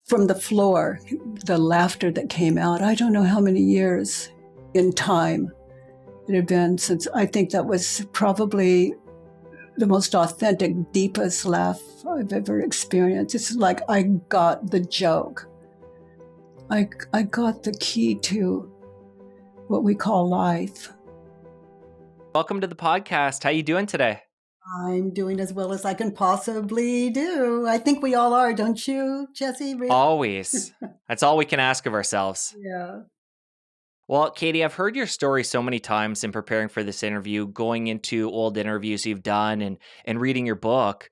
from the floor, the laughter that came out. I don't know how many years in time it had been since. I think that was probably the most authentic, deepest laugh I've ever experienced. It's like I got the joke. I got the key to what we call life. Welcome to the podcast. How you doing today? I'm doing as well as I can possibly do. I think we all are, don't you, Jesse? Really? Always. That's all we can ask of ourselves. Yeah. Well, Katie, I've heard your story so many times in preparing for this interview, going into old interviews you've done and reading your book,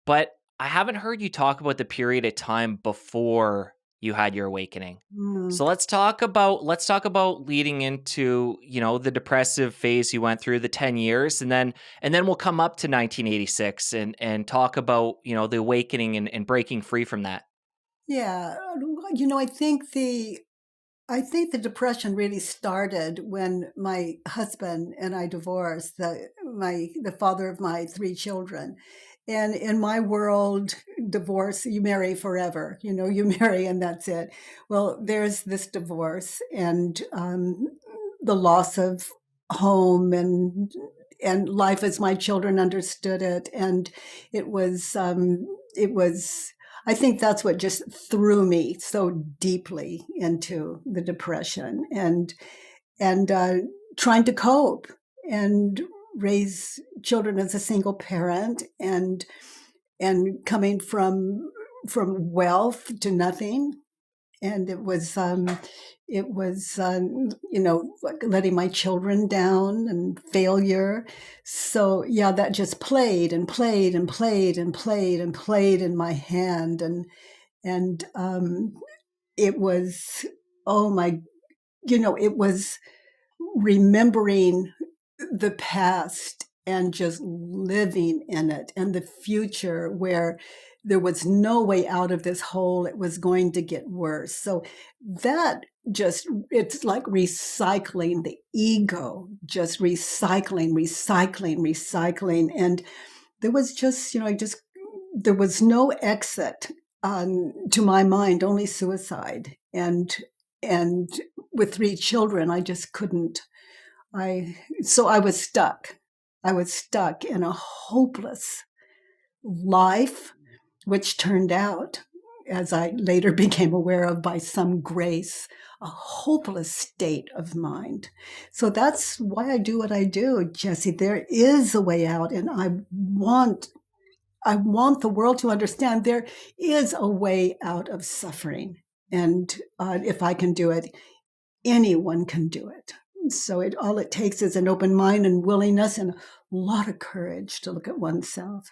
but I haven't heard you talk about the period of time before you had your awakening. Mm. So let's talk about leading into, the depressive phase you went through, the 10 years, and then we'll come up to 1986 and talk about, the awakening and breaking free from that. Yeah. I think the depression really started when my husband and I divorced, the father of my three children. And in my world, divorce, you marry forever. You marry and that's it. Well, there's this divorce and the loss of home and life as my children understood it. And it was I think that's what just threw me so deeply into the depression and trying to cope and raise children as a single parent and coming from wealth to nothing. And it was like letting my children down and failure. So yeah, that just played and played and played and played and played in my hand. And it was, oh my, it was remembering the past and just living in it, and the future where there was no way out of this hole. It was going to get worse. So that just, it's like recycling the ego, just recycling. And there was just, there was no exit to my mind, only suicide. And with three children, I just couldn't. So I was stuck. I was stuck in a hopeless life, which turned out, as I later became aware of by some grace, a hopeless state of mind. So that's why I do what I do, Jesse. There is a way out, and I want the world to understand there is a way out of suffering. And if I can do it, anyone can do it. So all it takes is an open mind and willingness and a lot of courage to look at oneself.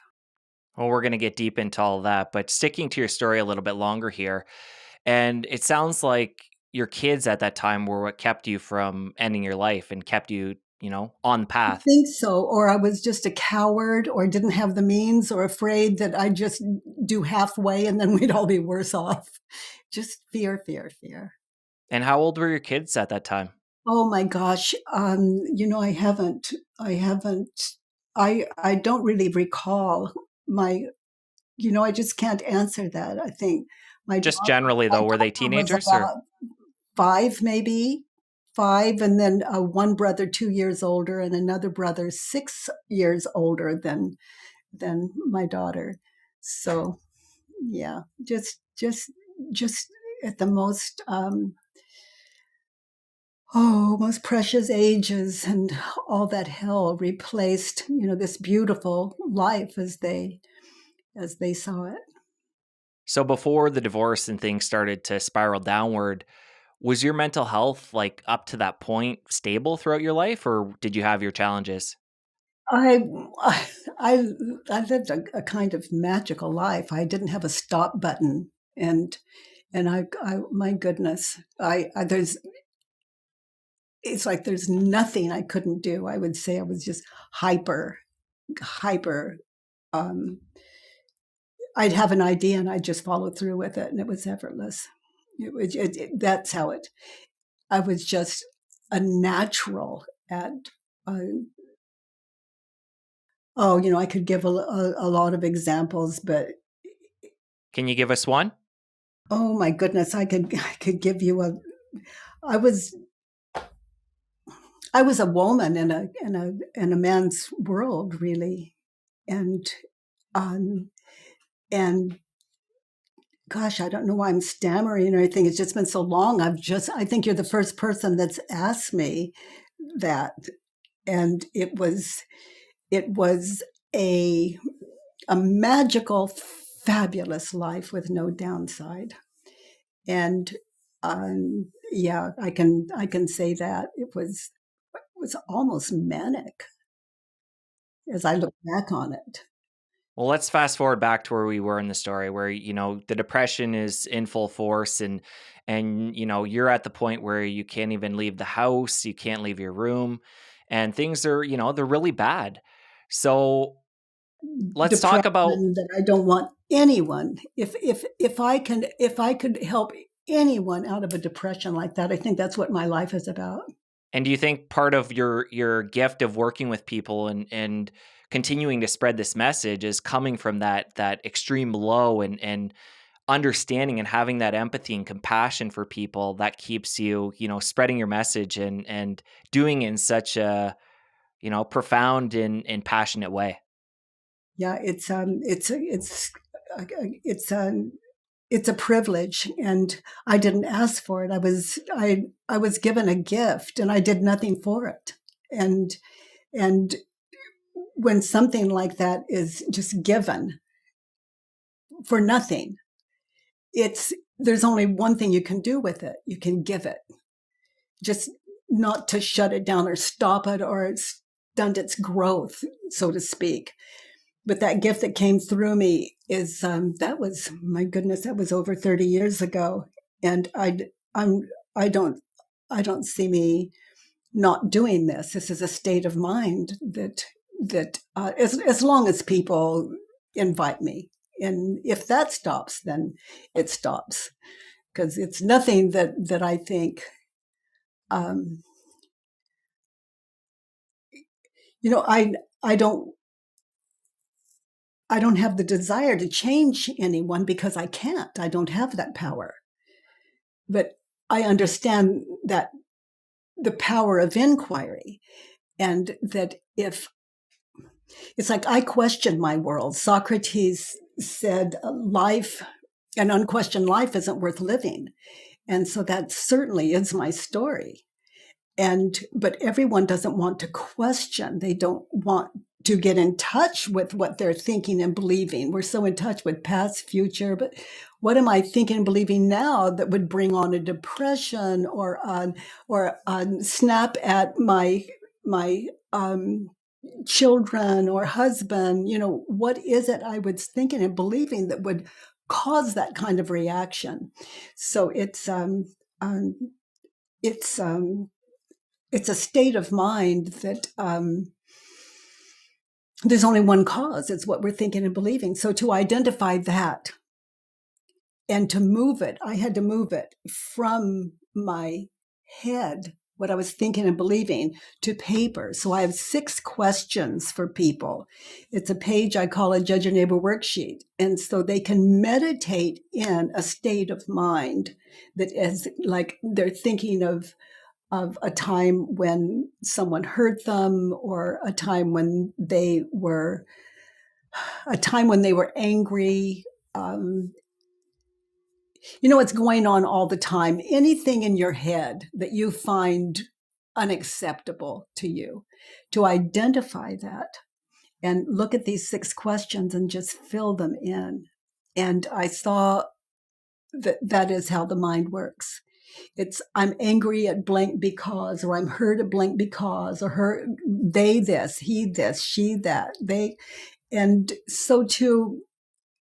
Well, we're going to get deep into all of that, but sticking to your story a little bit longer here. And it sounds like your kids at that time were what kept you from ending your life and kept you, on the I path. think so. Or I was just a coward or didn't have the means or afraid that I'd just do halfway and then we'd all be worse off. Just fear, fear, fear. And how old were your kids at that time? Oh my gosh. I don't really recall my, I just can't answer that. I think my Just daughter, generally, my though, were they daughter was teenagers or? about five, maybe five. And then one brother 2 years older and another brother 6 years older than my daughter. So yeah, just at the most, most precious ages, and all that hell replaced, this beautiful life as they saw it. So before the divorce and things started to spiral downward, was your mental health like up to that point stable throughout your life, or did you have your challenges? I I I I lived a kind of magical life. I didn't have a stop button, and I my goodness, I there's it's like there's nothing I couldn't do. I would say I was just hyper. Um, I'd have an idea and I'd just follow through with it, and it was effortless. That's how it. I was just a natural at. Uh, I could give a lot of examples, but Can you give us one? Oh my goodness, I could give you a. I was I was a woman in a man's world, really, and um, and gosh, I don't know why I'm stammering or anything. It's just been so long. I think you're the first person that's asked me that, and it was a a magical, fabulous life with no downside. And yeah, I can say that it was almost manic as I look back on it. Well, let's fast forward back to where we were in the story where, the depression is in full force and you're at the point where you can't even leave the house, you can't leave your room, and things are, they're really bad. So, let's talk about. Depression that I don't want anyone. If I could help anyone out of a depression like that, I think that's what my life is about. And do you think part of your gift of working with people and continuing to spread this message is coming from that extreme low and understanding and having that empathy and compassion for people that keeps you, spreading your message and doing it in such a, profound and passionate way? Yeah, it's a privilege, and I didn't ask for it. I was given a gift, and I did nothing for it. And when something like that is just given for nothing, there's only one thing you can do with it. You can give it, just not to shut it down or stop it or stunt its growth, so to speak. But that gift that came through me that was, my goodness, that was over 30 years ago. And I'm, I don't see me not doing this. This is a state of mind that as long as people invite me, and if that stops, then it stops, because it's nothing that I think, um, you know, I don't I don't have the desire to change anyone because I can't. I don't have that power. But I understand that the power of inquiry, and that if it's like I question my world. Socrates said life, an unquestioned life isn't worth living. And so that certainly is my story. But everyone doesn't want to question. They don't want to get in touch with what they're thinking and believing. We're so in touch with past, future, but what am I thinking and believing now that would bring on a depression or snap at my children or husband? What is it I was thinking and believing that would cause that kind of reaction? So um, it's it's a state of mind that there's only one cause. It's what we're thinking and believing. So to identify that and to move it, I had to move it from my head, what I was thinking and believing, to paper. So I have 6 questions for people. It's a page I call a Judge Your Neighbor worksheet. And so they can meditate in a state of mind that is like they're thinking of a time when someone hurt them, or a time when they were angry. What's going on all the time. Anything in your head that you find unacceptable to you, to identify that and look at these 6 questions and just fill them in. And I saw that is how the mind works. It's I'm angry at blank because, or I'm hurt at blank because, or they this, he this, she that, they. And so to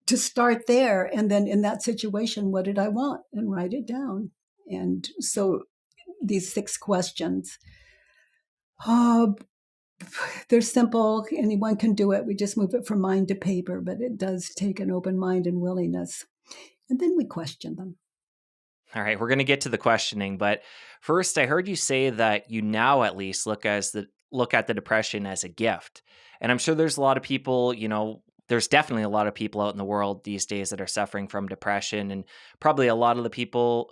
start there, and then in that situation, what did I want? And write it down. And so these 6 questions, oh, they're simple. Anyone can do it. We just move it from mind to paper, but it does take an open mind and willingness. And then we question them. All right, we're going to get to the questioning, but first, I heard you say that you now at least look at the depression as a gift, and I'm sure there's a lot of people, there's definitely a lot of people out in the world these days that are suffering from depression, and probably a lot of the people,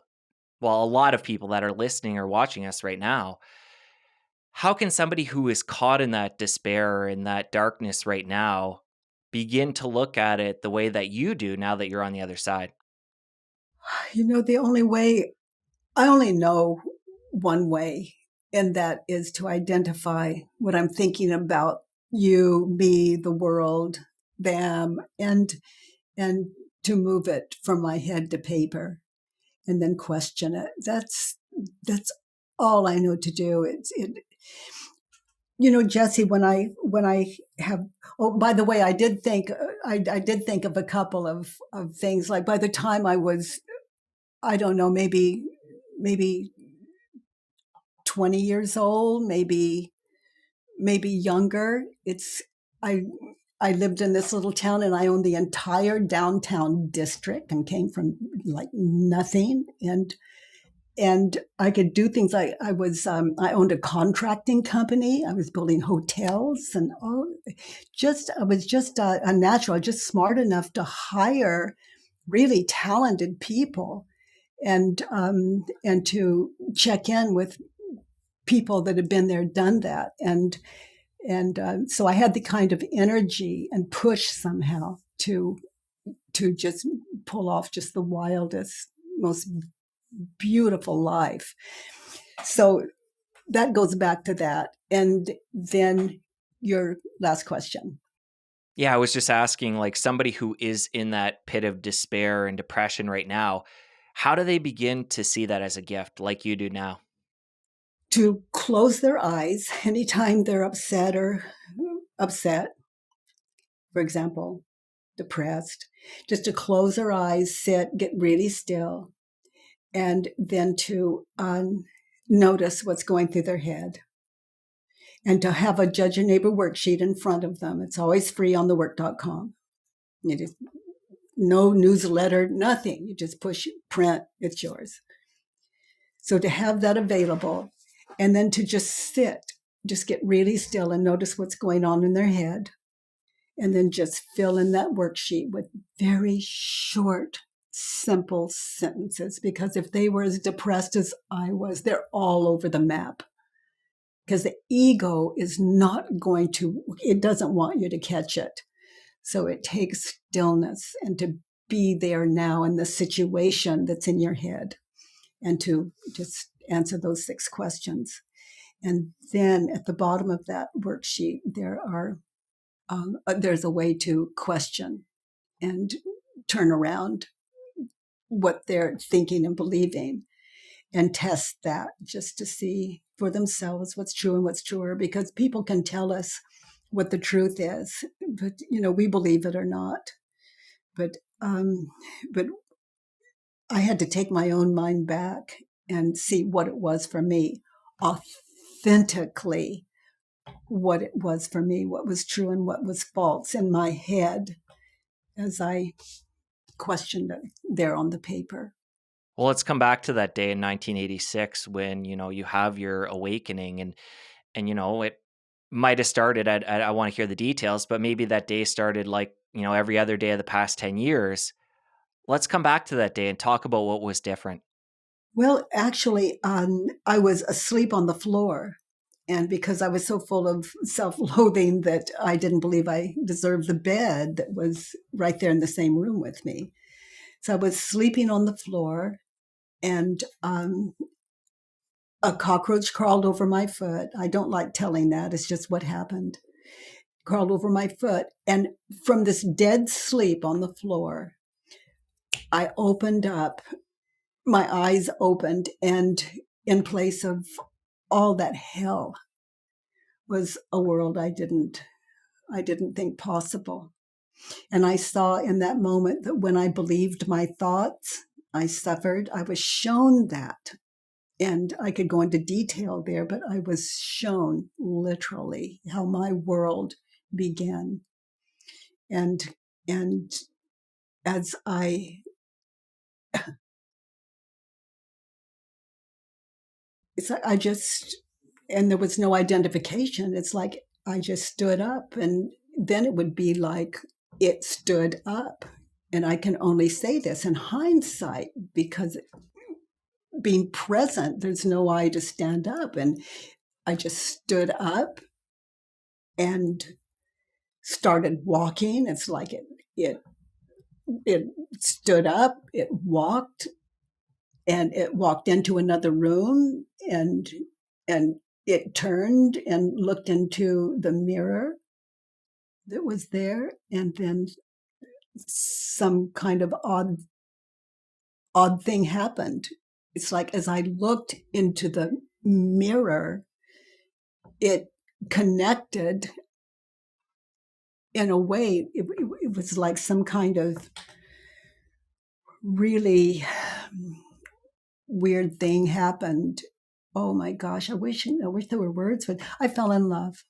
well, a lot of people that are listening or watching us right now. How can somebody who is caught in that despair and that darkness right now begin to look at it the way that you do now that you're on the other side? The only way, I only know one way, and that is to identify what I'm thinking about you, me, the world, them, and to move it from my head to paper and then question it. That's all I know to do. Jesse, when I have, oh, by the way, I did think of a couple of things. Like by the time I was, I don't know, maybe 20 years old, maybe younger. I I lived in this little town and I owned the entire downtown district and came from like nothing. And I could do things. I owned a contracting company. I was building hotels and all. I was just a natural, just smart enough to hire really talented people and to check in with people that had been there, done that. And so I had the kind of energy and push somehow to just pull off just the wildest, most beautiful life. So that goes back to that. And then your last question. Yeah, I was just asking, like, somebody who is in that pit of despair and depression right now, how do they begin to see that as a gift like you do now? To close their eyes anytime they're upset, for example, depressed, just to close their eyes, sit, get really still, and then to notice what's going through their head, and to have a Judge Your Neighbor worksheet in front of them. It's always free on thework.com. You just, no newsletter, nothing. You just push print, it's yours. So to have that available, and then to just sit, just get really still and notice what's going on in their head, and then just fill in that worksheet with very short, simple sentences. Because if they were as depressed as I was, they're all over the map. Because the ego is not going to, it doesn't want you to catch it. So it takes stillness and to be there now in the situation that's in your head and to just answer those 6 questions. And then at the bottom of that worksheet, there's a way to question and turn around what they're thinking and believing and test that just to see for themselves what's true and what's truer, because people can tell us what the truth is, but we believe it or not. But but I had to take my own mind back and see what it was for me, authentically what it was for me, what was true and what was false in my head as I questioned it there on the paper. Well, let's come back to that day in 1986 when, you have your awakening, and it might have started I want to hear the details, but maybe that day started like, every other day of the past 10 years. Let's come back to that day and talk about what was different. Well, actually, I was asleep on the floor. And because I was so full of self-loathing that I didn't believe I deserved the bed that was right there in the same room with me. So I was sleeping on the floor, and a cockroach crawled over my foot. I don't like telling that. It's just what happened. Crawled over my foot. And from this dead sleep on the floor, I opened up, my eyes opened, and in place of all that hell was a world I didn't think possible. And I saw in that moment that when I believed my thoughts, I suffered. I was shown that. And I could go into detail there, but I was shown literally how my world began. And as it's like and there was no identification. It's like I just stood up, and then it would be like it stood up. And I can only say this in hindsight because being present, there's no eye to stand up. And I just stood up and started walking. It's like it stood up, it walked, and it walked into another room, and it turned and looked into the mirror that was there, and then some kind of odd thing happened. It's like as I looked into the mirror, it connected in a way. It was like some kind of really weird thing happened. Oh my gosh, I wish there were words, but I fell in love.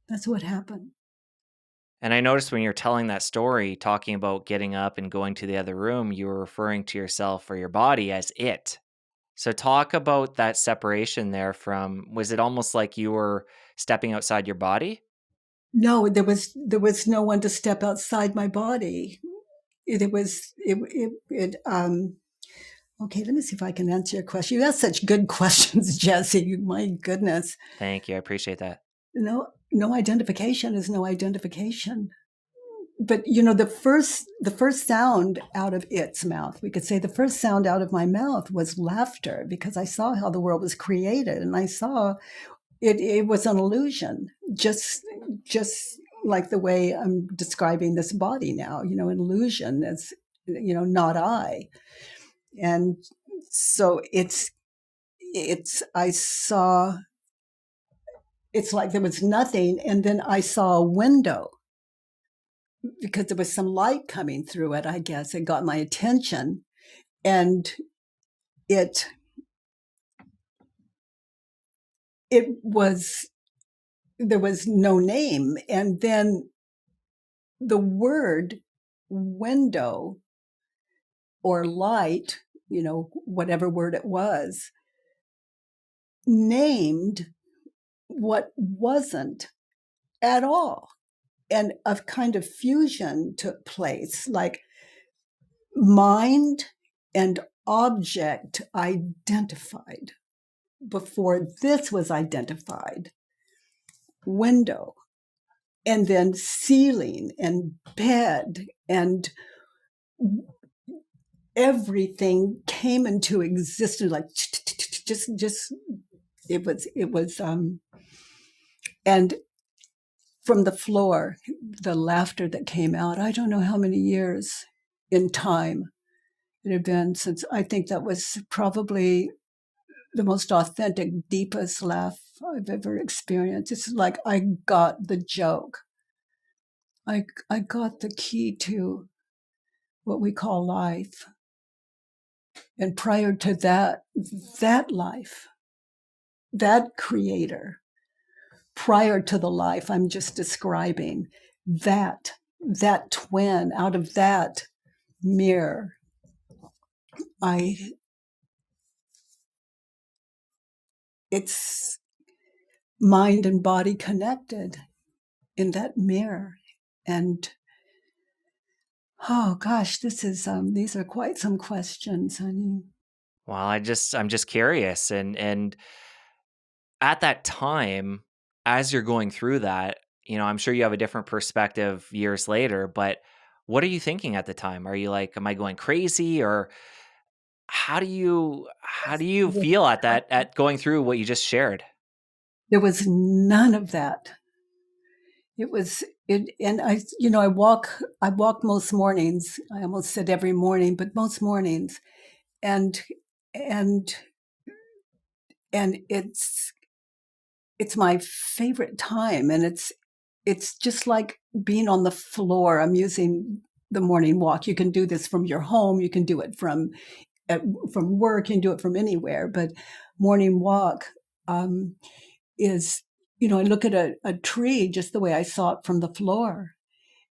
That's what happened. And I noticed when you're telling that story, talking about getting up and going to the other room, you were referring to yourself or your body as it. So talk about that separation there from, was it almost like you were stepping outside your body? No, there was no one to step outside my body. Okay, let me see if I can answer your question. You asked such good questions, Jesse. My goodness. Thank you. I appreciate that. No identification is no identification. But the first sound out of its mouth, we could say the first sound out of my mouth was laughter, because I saw how the world was created, and I saw it was an illusion, just like the way I'm describing this body now, an illusion as, not I. And so I saw, it's like there was nothing. And then I saw a window because there was some light coming through it. I guess it got my attention, and there was no name. And then the word window or light, whatever word it was, named what wasn't at all. And a kind of fusion took place, like mind and object identified before this was identified. Window, and then ceiling and bed, and everything came into existence, like just it was and from the floor, the laughter that came out, I don't know how many years in time it had been since. I think that was probably the most authentic, deepest laugh I've ever experienced. It's like I got the joke. I got the key to what we call life. And prior to that life, that creator, prior to the life I'm just describing, that twin out of that mirror, it's mind and body connected in that mirror. And oh gosh, these are quite some questions, honey. Well, I'm just curious. And at that time, as you're going through that, I'm sure you have a different perspective years later, but what are you thinking at the time? Are you like, am I going crazy? Or how do you feel at going through what you just shared? There was none of that. It was it, and I walk most mornings. I almost said every morning, but most mornings, and and and it's my favorite time, and it's just like being on the floor. I'm using the morning walk. You can do this from your home. You can do it from work. You can do it from anywhere. But morning walk is, I look at a tree just the way I saw it from the floor.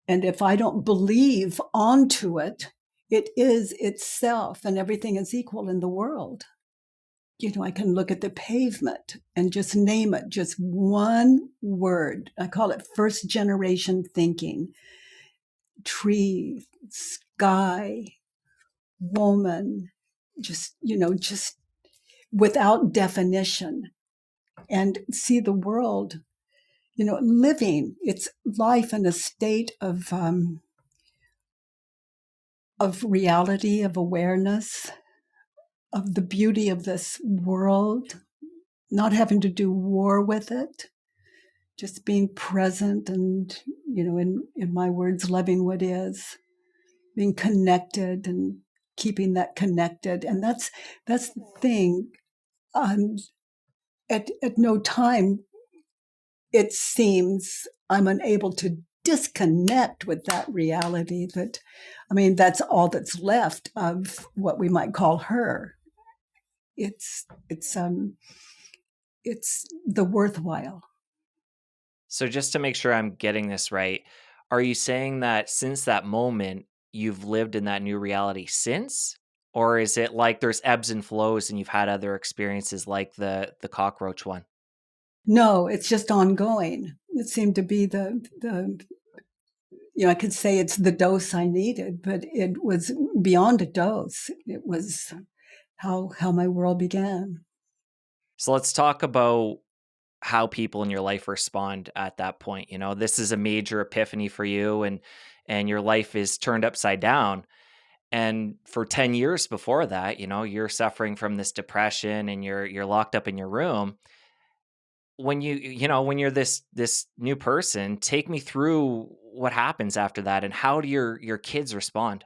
And if I don't believe onto it, it is itself, and everything is equal in the world. I can look at the pavement and just name it, just one word. I call it first generation thinking. tree, sky, woman, just, just without definition, and see the world, living its life in a state of reality, of awareness, of the beauty of this world, not having to do war with it, just being present and, in my words, loving what is, being connected and keeping that connected. And that's the thing. At no time, it seems, I'm unable to disconnect with that reality that's all that's left of what we might call her. It's the worthwhile. So just to make sure I'm getting this right, are you saying that since that moment, you've lived in that new reality since? Or is it like there's ebbs and flows and you've had other experiences like the cockroach one? No, it's just ongoing. It seemed to be the I could say it's the dose I needed, but it was beyond a dose. It was how my world began. So let's talk about how people in your life respond at that point. This is a major epiphany for you, and your life is turned upside down. And for 10 years before that, you're suffering from this depression and you're locked up in your room. When when you're this new person, take me through what happens after that and how do your kids respond?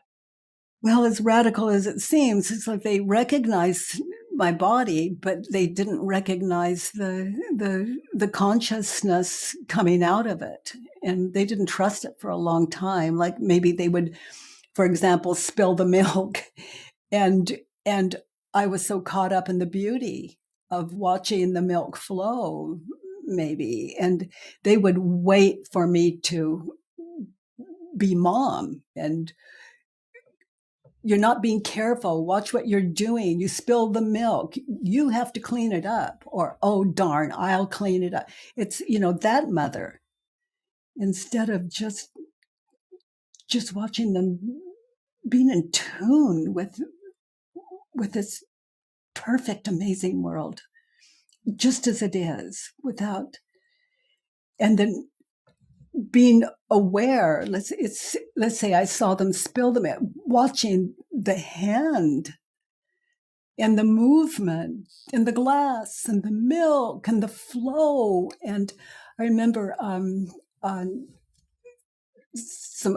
Well, as radical as it seems, it's like they recognize my body, but they didn't recognize the consciousness coming out of it, and they didn't trust it for a long time. Like maybe they would, for example, spill the milk, and I was so caught up in the beauty of watching the milk flow, maybe, and they would wait for me to be mom and you're not being careful. Watch what you're doing. You spill the milk. You have to clean it up. Or, oh, darn, I'll clean it up. It's, that mother, instead of just watching them being in tune with this perfect, amazing world, just as it is, without, and then being aware. Let's say I saw them spill the milk, watching the hand and the movement and the glass and the milk and the flow. And I remember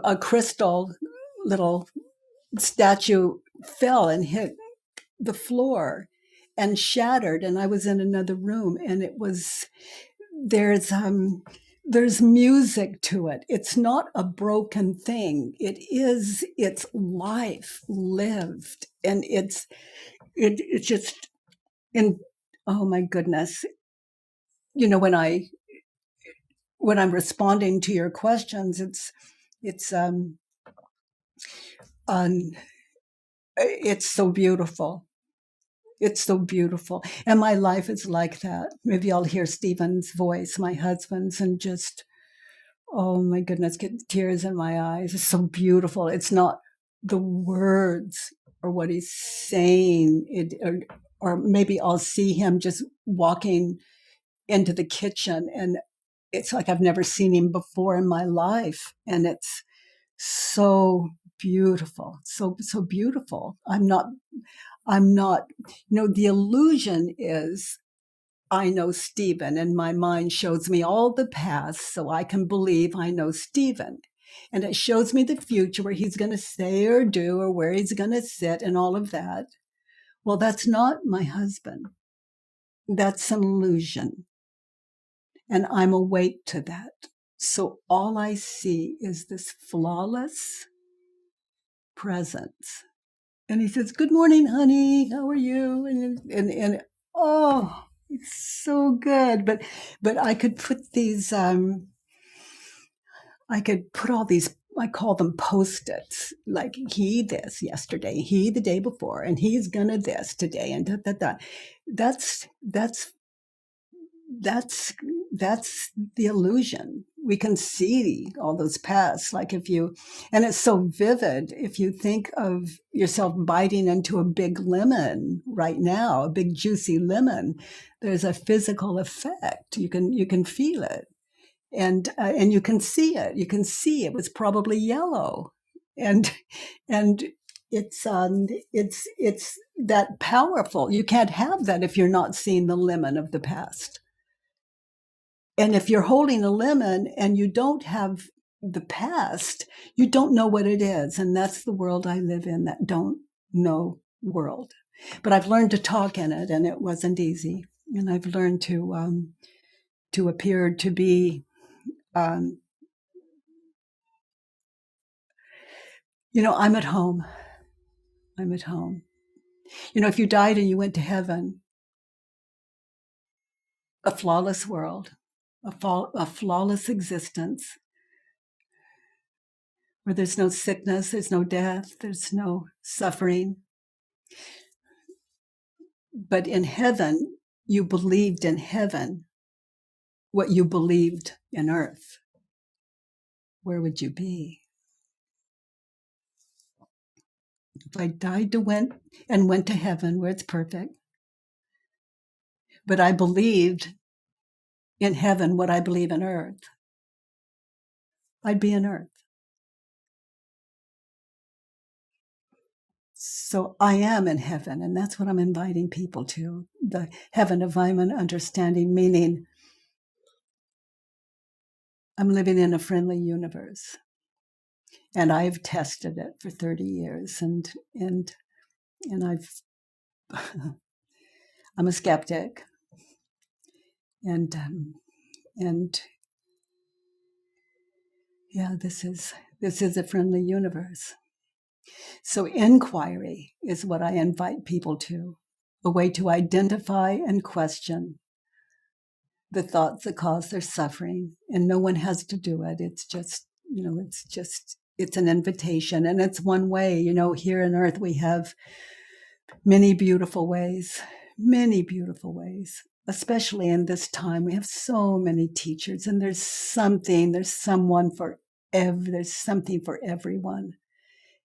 a crystal little statue fell and hit the floor and shattered. And I was in another room, and it was, there's music to it. It's not a broken thing. It's life lived. And it's just, and oh my goodness, when I'm responding to your questions, it's so beautiful. It's so beautiful. And my life is like that. Maybe I'll hear Stephen's voice, my husband's, and just, oh my goodness, get tears in my eyes. It's so beautiful. It's not the words or what he's saying, or maybe I'll see him just walking into the kitchen, and it's like I've never seen him before in my life. And it's so beautiful, so beautiful. I'm not, the illusion is I know Stephen, and my mind shows me all the past so I can believe I know Stephen. And it shows me the future, where he's going to say or do, or where he's going to sit, and all of that. Well, that's not my husband. That's an illusion. And I'm awake to that. So all I see is this flawless presence. And he says, "Good morning, honey. How are you?" And oh, it's so good. But I could put these, all these, I call them Post-its, like he this yesterday, he the day before, and he's gonna this today, and da. That's the illusion. we can see all those paths. Like and it's so vivid. If you think of yourself biting into a big lemon right now, a big juicy lemon, there's a physical effect. You can feel it, and you can see it. You can see it was probably yellow, and and it's that powerful. You can't have that if you're not seeing the lemon of the past. And if you're holding a lemon and you don't have the past, you don't know what it is. And that's the world I live in, that don't know world. But I've learned to talk in it, and it wasn't easy. And I've learned to appear to be, I'm at home. I'm at home. If you died and you went to heaven, a flawless world, a flawless existence, where there's no sickness, there's no death, there's no suffering. But in heaven, you believed in heaven what you believed in earth. Where would you be? If I died went to heaven where it's perfect, but I believed in heaven what I believe in earth, I'd be in earth. So I am in heaven, and that's what I'm inviting people to, the heaven of Vyman understanding, meaning I'm living in a friendly universe. And I've tested it for 30 years, and I'm a skeptic, and yeah, this is a friendly universe. So inquiry is what I invite people to, a way to identify and question the thoughts that cause their suffering. And no one has to do it. It's just, it's an invitation. And it's one way. Here on earth, we have many beautiful ways, especially in this time. We have so many teachers, and there's something for everyone.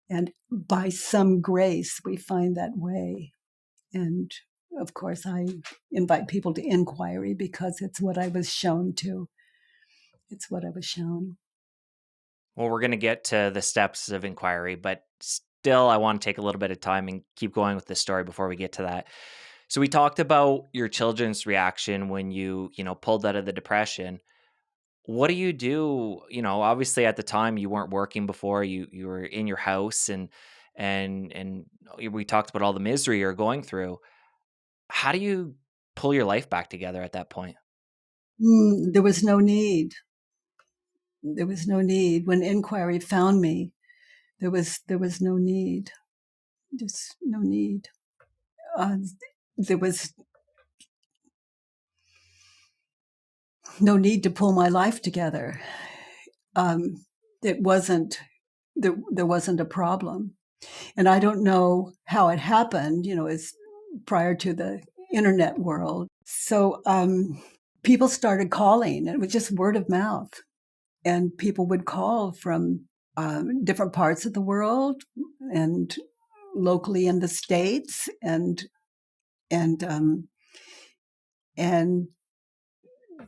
And by some grace, we find that way. And of course, I invite people to inquiry because it's what I was shown to. It's what I was shown. Well, we're going to get to the steps of inquiry, but still, I want to take a little bit of time and keep going with this story before we get to that. So we talked about your children's reaction when you pulled out of the depression. What do you do? Obviously at the time you weren't working before, you were in your house, and we talked about all the misery you're going through. How do you pull your life back together at that point? There was no need. There was no need. When inquiry found me, there was no need. Just no need. There was no need to pull my life together. It wasn't. There wasn't a problem, and I don't know how it happened. It's prior to the internet world. So people started calling, and it was just word of mouth. And people would call from different parts of the world and locally in the States, and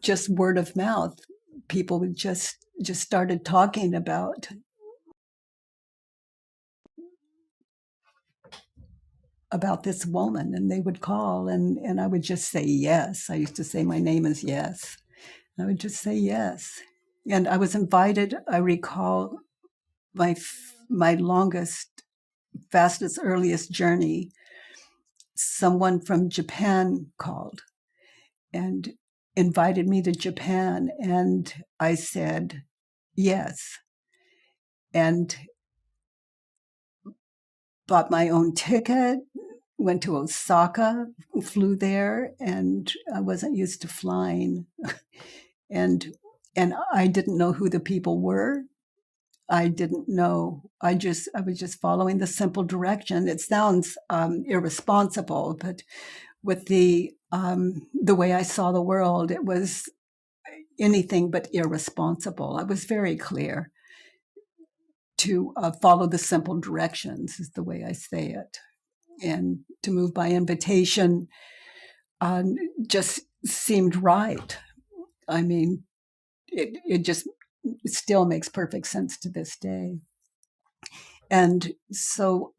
just word of mouth. People would just started talking about this woman, and they would call, and I would just say yes. I used to say my name is Yes. I would just say yes. And I was invited, I recall my longest, fastest, earliest journey. Someone from Japan called and invited me to Japan, and I said yes. And bought my own ticket, went to Osaka, flew there, and I wasn't used to flying. and I didn't know who the people were. I didn't know. I was just following the simple direction. It sounds irresponsible, but with the way I saw the world, it was anything but irresponsible. I was very clear to follow the simple directions, is the way I say it, and to move by invitation just seemed right. I mean, it just still makes perfect sense to this day. And so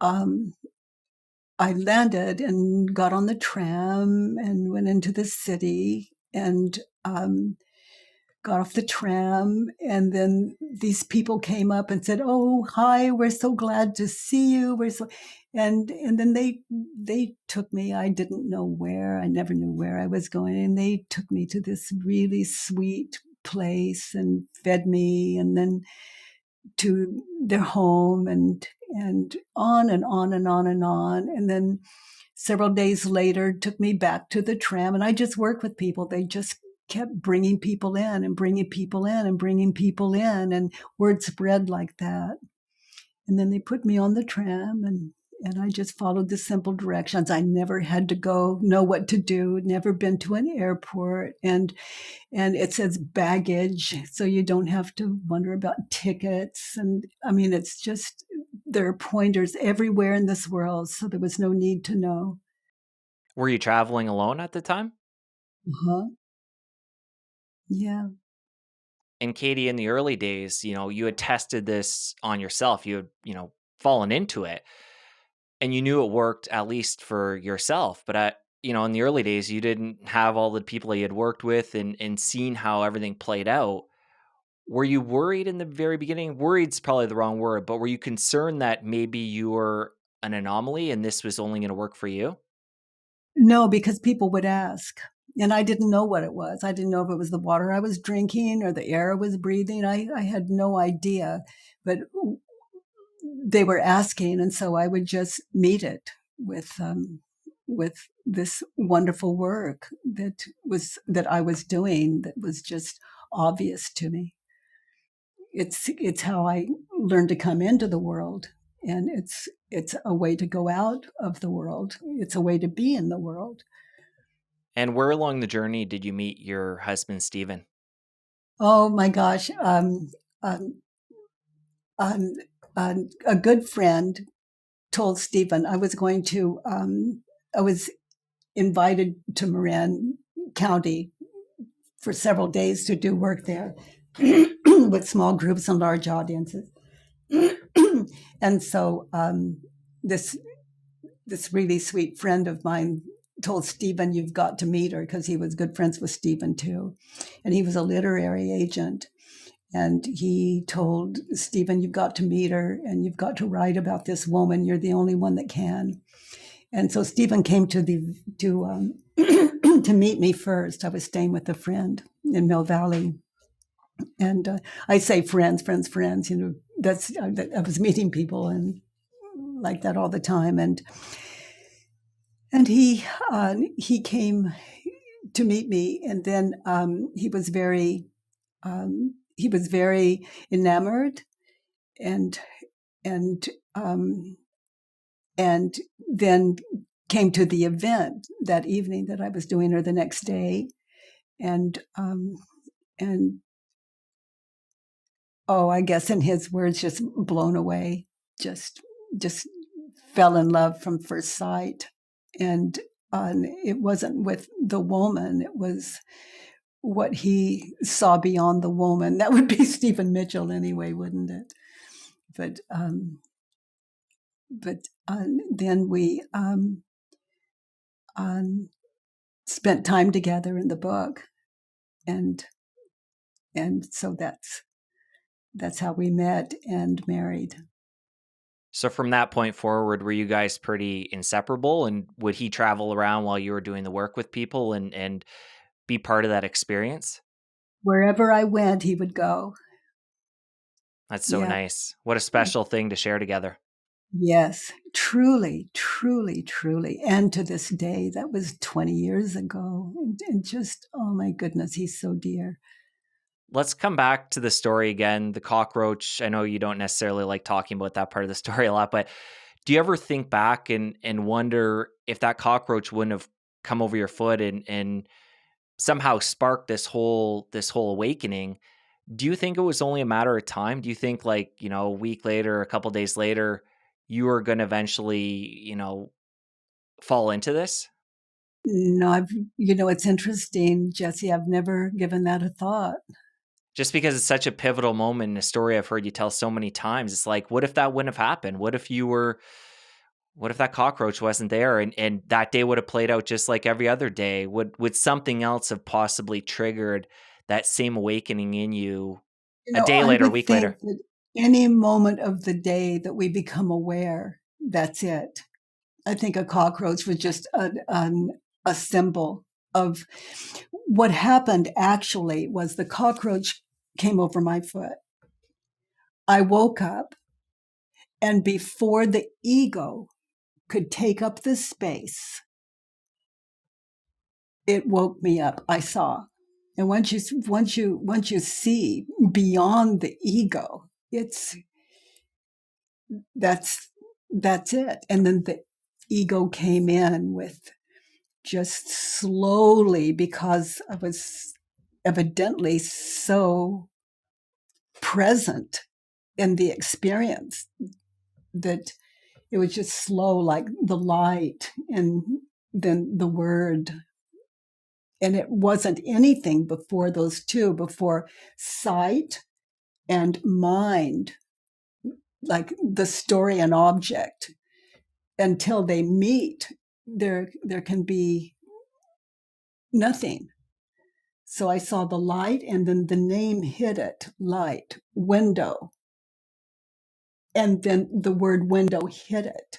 I landed and got on the tram and went into the city and got off the tram. And then these people came up and said, "Oh, hi, we're so glad to see you. We're so," and then they took me. I didn't know where. I never knew where I was going. And they took me to this really sweet place and fed me, and then to their home, and on and on and on and on. And then several days later took me back to the tram, and I just worked with people. They just kept bringing people in and bringing people in and bringing people in, and word spread like that. And then they put me on the tram, and I just followed the simple directions. I never had to know what to do, never been to an airport. And it says baggage, so you don't have to wonder about tickets. And I mean, it's just, there are pointers everywhere in this world, so there was no need to know. Were you traveling alone at the time? Uh-huh. Yeah. And Katie, in the early days, you had tested this on yourself. You had, fallen into it, and you knew it worked, at least for yourself. But in the early days, you didn't have all the people you had worked with and seen how everything played out. Were you worried in the very beginning? Worried's probably the wrong word, but were you concerned that maybe you were an anomaly and this was only going to work for you? No, because people would ask. And I didn't know what it was. I didn't know if it was the water I was drinking or the air I was breathing. I had no idea. But they were asking, and so I would just meet it with this wonderful work that I was doing, that was just obvious to me. It's how I learned to come into the world, and it's a way to go out of the world. It's a way to be in the world. And where along the journey did you meet your husband, Stephen? Oh my gosh. Um, um, a good friend told Stephen I was invited to Marin County for several days to do work there with small groups and large audiences. And so this really sweet friend of mine told Stephen, "You've got to meet her," because he was good friends with Stephen too. And he was a literary agent. And he told Stephen, "You've got to meet her, and you've got to write about this woman. You're the only one that can." And so Stephen came to to meet me first. I was staying with a friend in Mill Valley. And I say friends. I was meeting people and like that all the time. And he came to meet me, and then he was very enamored, and and and then came to the event that evening that I was doing, or the next day, and I guess in his words, just blown away, just fell in love from first sight. And it wasn't with the woman, it was what he saw beyond the woman. That would be Stephen Mitchell anyway, wouldn't it? But then we spent time together in the book, and so that's how we met and married. So from that point forward, were you guys pretty inseparable? And would he travel around while you were doing the work with people and be part of that experience? Wherever I went, he would go. That's so Yeah. nice. What a special thing to share together. Yes, truly, truly, truly. And to this day, that was 20 years ago. And just, oh my goodness, he's so dear. Let's come back to the story again, the cockroach. I know you don't necessarily like talking about that part of the story a lot, but do you ever think back and wonder if that cockroach wouldn't have come over your foot and somehow sparked this whole awakening. Do you think it was only a matter of time? Do you think, like, a week later, a couple days later, you were going to eventually, fall into this? No, it's interesting, Jesse. I've never given that a thought. Just because it's such a pivotal moment in a story I've heard you tell so many times. It's like, what if that wouldn't have happened? What if that cockroach wasn't there, and that day would have played out just like every other day? Would something else have possibly triggered that same awakening in you a day I later, a would week think later? that any moment of the day that we become aware, that's it. I think a cockroach was just a symbol of what happened. Actually, was the cockroach came over my foot. I woke up, and before the ego could take up the space, it woke me up. I saw, and once you see beyond the ego, it's that's that's it. And then the ego came in with just slowly, because I was evidently so present in the experience that it was just slow, like the light and then the word. And it wasn't anything before those two, before sight and mind, like the story and object, until they meet, there can be nothing. So I saw the light, and then the name hit it, light, window. And then the word window hit it.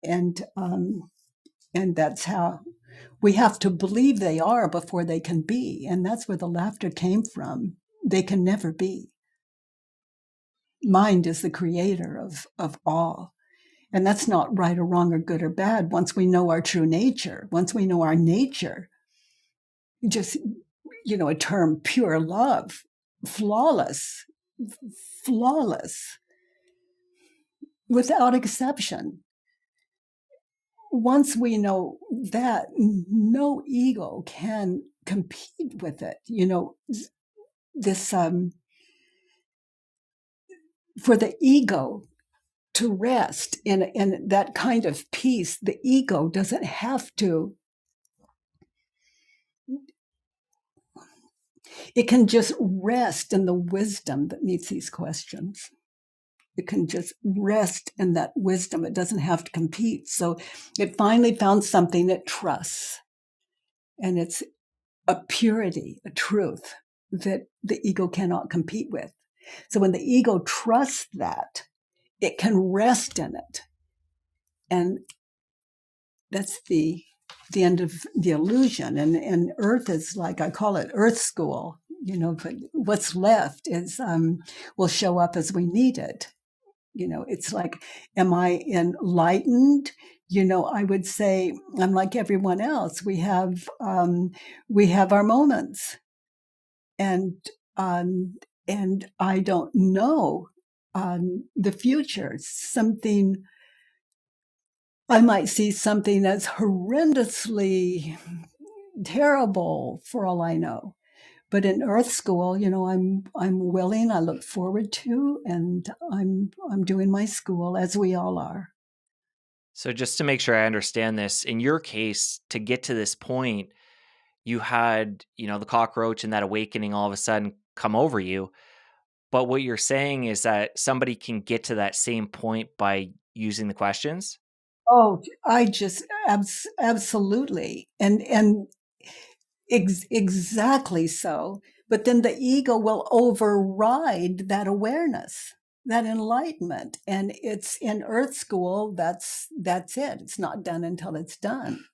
And that's how we have to believe they are before they can be. And that's where the laughter came from. They can never be. Mind is the creator of all. And that's not right or wrong or good or bad. Once we know our true nature, once we know our nature, just, a term, pure love, flawless, flawless, without exception. Once we know that, no ego can compete with it. This for the ego to rest in that kind of peace, the ego doesn't have to. It can just rest in the wisdom that meets these questions. It can just rest in that wisdom. It doesn't have to compete. So it finally found something it trusts. And it's a purity, a truth that the ego cannot compete with. So when the ego trusts that, it can rest in it. And that's the end of the illusion. And Earth is, like, I call it Earth School. But what's left is will show up as we need it. It's like, am I enlightened? I would say I'm like everyone else. We have our moments, and I don't know the future. I might see something that's horrendously terrible, for all I know. But in Earth School, I'm willing. I look forward to, and I'm doing my school, as we all are. So just to make sure I understand this, in your case, to get to this point, you had, the cockroach and that awakening all of a sudden come over you. But what you're saying is that somebody can get to that same point by using the questions? Oh, I just absolutely, and exactly so. But then the ego will override that awareness, that enlightenment, and it's in Earth School. That's it. It's not done until it's done.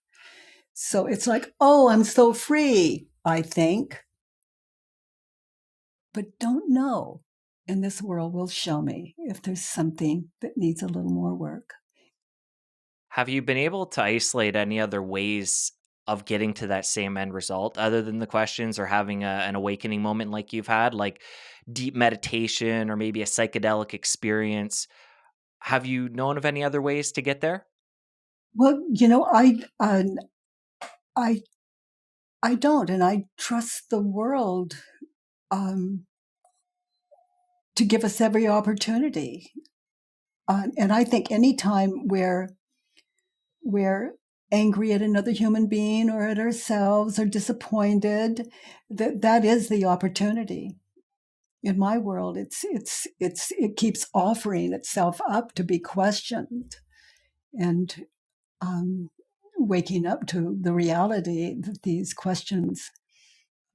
So it's like, oh, I'm so free, I think, but don't know. And this world will show me if there's something that needs a little more work. Have you been able to isolate any other ways of getting to that same end result other than the questions, or having an awakening moment like you've had, like deep meditation or maybe a psychedelic experience? Have you known of any other ways to get there? Well, I I don't, and I trust the world um, to give us every opportunity. And I think any time we're angry at another human being or at ourselves or disappointed, that is the opportunity. In my world, it keeps offering itself up to be questioned, and um, waking up to the reality that these questions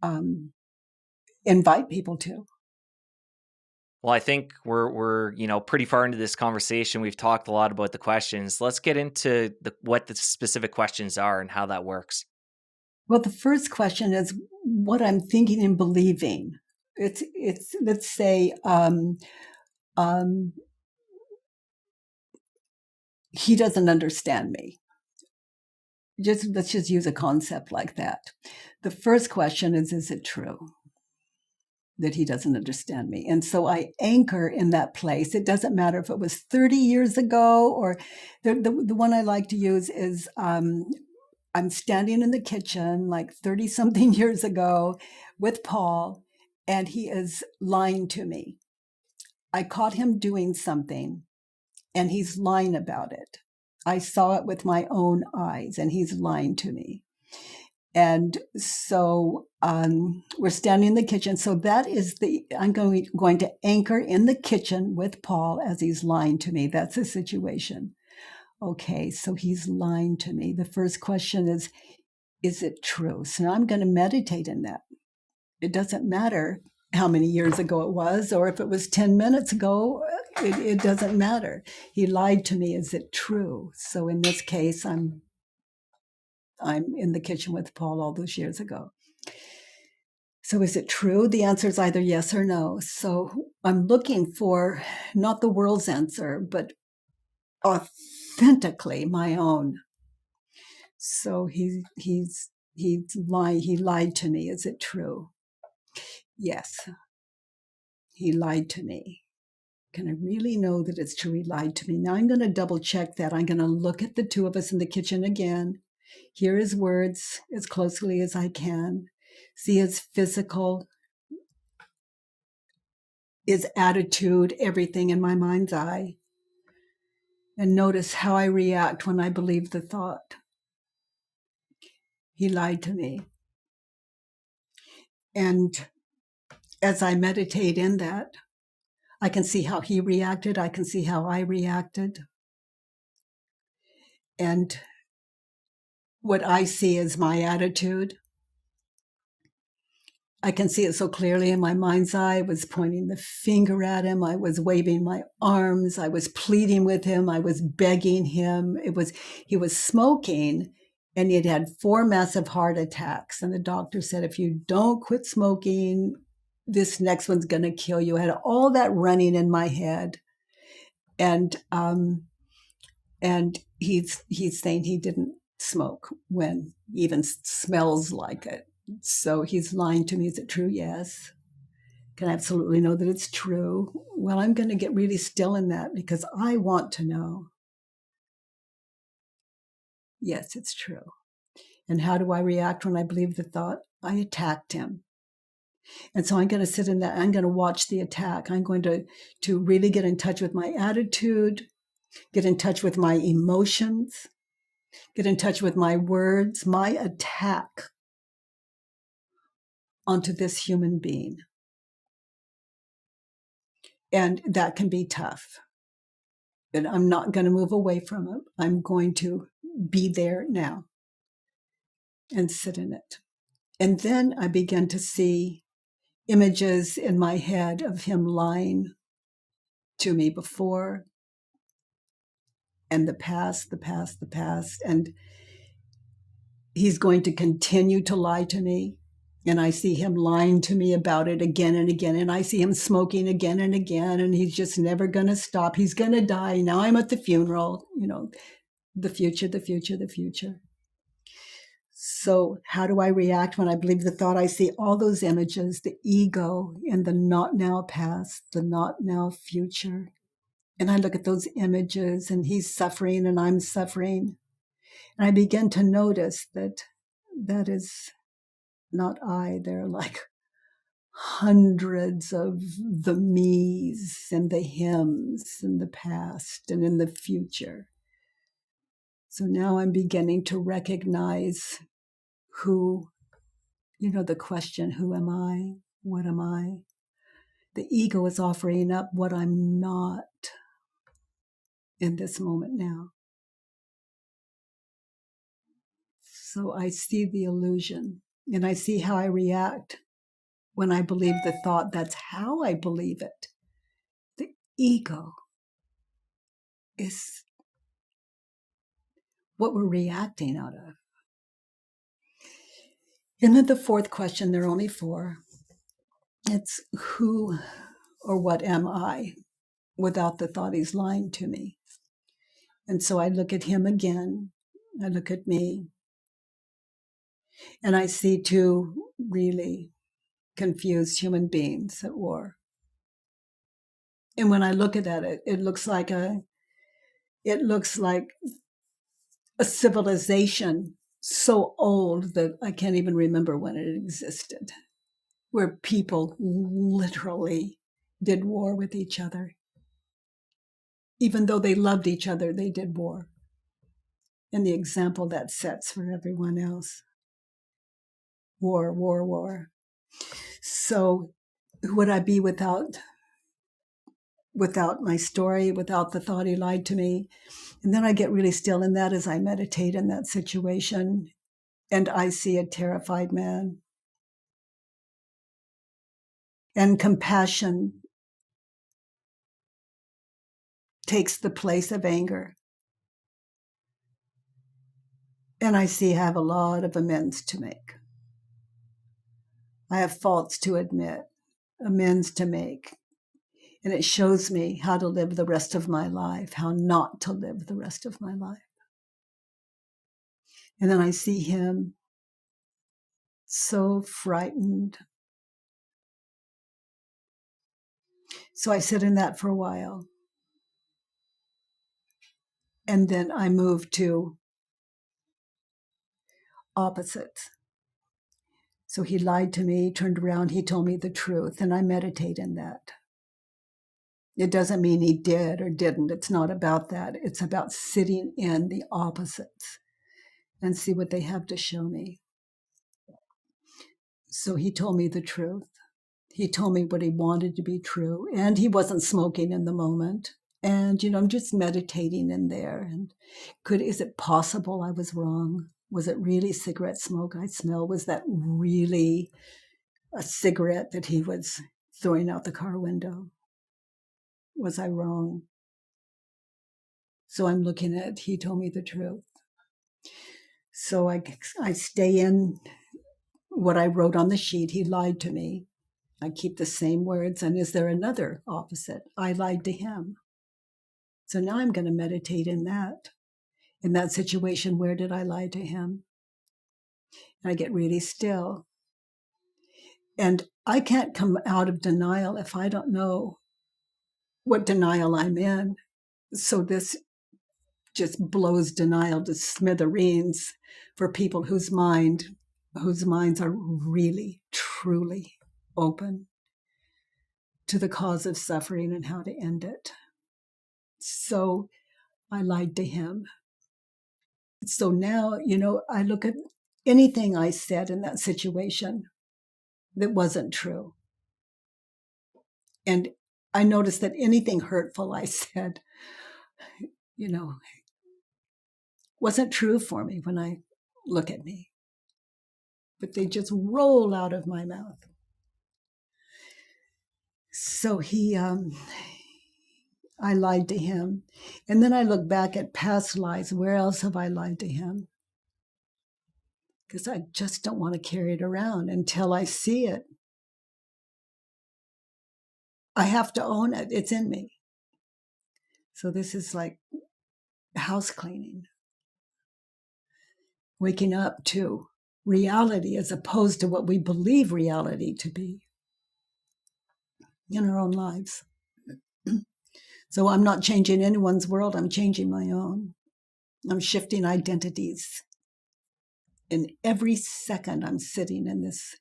um, invite people to. Well, I think we're pretty far into this conversation. We've talked a lot about the questions. Let's get into what the specific questions are and how that works. Well, the first question is what I'm thinking and believing. It's let's say um, he doesn't understand me. Let's just use a concept like that. The first question is it true that he doesn't understand me? And so I anchor in that place. It doesn't matter if it was 30 years ago, or the one I like to use is I'm standing in the kitchen like 30 something years ago with Paul, and he is lying to me. I caught him doing something, and he's lying about it. I saw it with my own eyes, and he's lying to me. And so we're standing in the kitchen. So that is I'm going to anchor in the kitchen with Paul as he's lying to me. That's the situation. Okay, so he's lying to me. The first question is it true? So now I'm going to meditate in that. It doesn't matter how many years ago it was, or if it was 10 minutes ago, it doesn't matter. He lied to me. Is it true? So in this case, I'm in the kitchen with Paul all those years ago. So is it true? The answer is either yes or no. So I'm looking for not the world's answer, but authentically my own. So he lied to me. Is it true? Yes, he lied to me. Can I really know that it's true? He lied to me. Now I'm going to double check that. I'm going to look at the two of us in the kitchen again, hear his words as closely as I can, see his physical, his attitude, everything in my mind's eye, and notice how I react when I believe the thought. He lied to me. And as I meditate in that, I can see how he reacted. I can see how I reacted. And what I see is my attitude. I can see it so clearly in my mind's eye. I was pointing the finger at him. I was waving my arms. I was pleading with him. I was begging him. He was smoking, and he'd had 4 massive heart attacks. And the doctor said, if you don't quit smoking, this next one's going to kill you. I had all that running in my head. And he's saying he didn't smoke when he even smells like it. So he's lying to me. Is it true? Yes. Can I absolutely know that it's true? Well, I'm going to get really still in that because I want to know. Yes, it's true. And how do I react when I believe the thought? I attacked him. And so I'm going to sit in that. I'm going to watch the attack. I'm going to really get in touch with my attitude, get in touch with my emotions, get in touch with my words, my attack onto this human being. And that can be tough. And I'm not going to move away from it. I'm going to be there now and sit in it. And then I began to see images in my head of him lying to me before, and the past. And he's going to continue to lie to me. And I see him lying to me about it again and again. And I see him smoking again and again. And he's just never going to stop. He's going to die. Now I'm at the funeral, the future. So how do I react when I believe the thought? I see all those images, the ego and the not now past, the not now future. And I look at those images, and he's suffering and I'm suffering. And I begin to notice that is not I. They're like hundreds of the me's and the hims in the past and in the future. So now I'm beginning to recognize who, the question, who am I? What am I? The ego is offering up what I'm not in this moment now. So I see the illusion and I see how I react when I believe the thought. That's how I believe it. The ego is what we're reacting out of. And then the fourth question, there are only four. It's who or what am I without the thought he's lying to me. And so I look at him again. I look at me. And I see two really confused human beings at war. And when I look at it, it looks like a civilization so old that I can't even remember when it existed, where people literally did war with each other. Even though they loved each other, they did war. And the example that sets for everyone else. War, war, war. So who would I be without my story, without the thought he lied to me? And then I get really still in that as I meditate in that situation. And I see a terrified man. And compassion takes the place of anger. And I see I have a lot of amends to make. I have faults to admit, amends to make. And it shows me how to live the rest of my life, how not to live the rest of my life. And then I see him so frightened. So I sit in that for a while. And then I move to opposites. So he lied to me, turned around, he told me the truth, and I meditate in that. It doesn't mean he did or didn't. It's not about that. It's about sitting in the opposites and see what they have to show me. So he told me the truth. He told me what he wanted to be true. And he wasn't smoking in the moment. And, I'm just meditating in there. And is it possible I was wrong? Was it really cigarette smoke I smell? Was that really a cigarette that he was throwing out the car window? Was I wrong? So I'm looking at, he told me the truth. So I stay in what I wrote on the sheet. He lied to me. I keep the same words. And is there another opposite? I lied to him. So now I'm going to meditate in that situation. Where did I lie to him? And I get really still. And I can't come out of denial if I don't know what denial I'm in. So this just blows denial to smithereens for people whose minds are really, truly open to the cause of suffering and how to end it. So I lied to him. So now, I look at anything I said in that situation that wasn't true. And I noticed that anything hurtful I said, wasn't true for me when I look at me. But they just roll out of my mouth. So I lied to him. And then I look back at past lies. Where else have I lied to him? Because I just don't want to carry it around until I see it. I have to own it. It's in me. So this is like house cleaning. Waking up to reality as opposed to what we believe reality to be in our own lives. So I'm not changing anyone's world. I'm changing my own. I'm shifting identities. And every second I'm sitting in this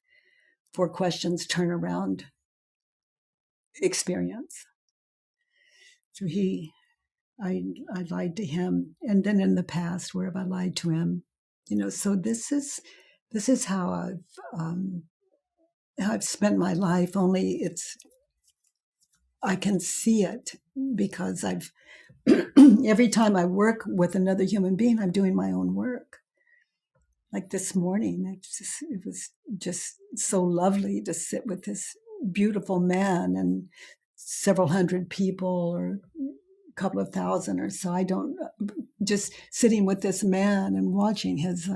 4 questions turnaround experience. So I lied to him. And then in the past, where have I lied to him? So this is how I've spent my life. Only I can see it because every time I work with another human being, I'm doing my own work. Like this morning, it was just so lovely to sit with this beautiful man and several hundred people, or a couple of thousand or so. Just sitting with this man and watching his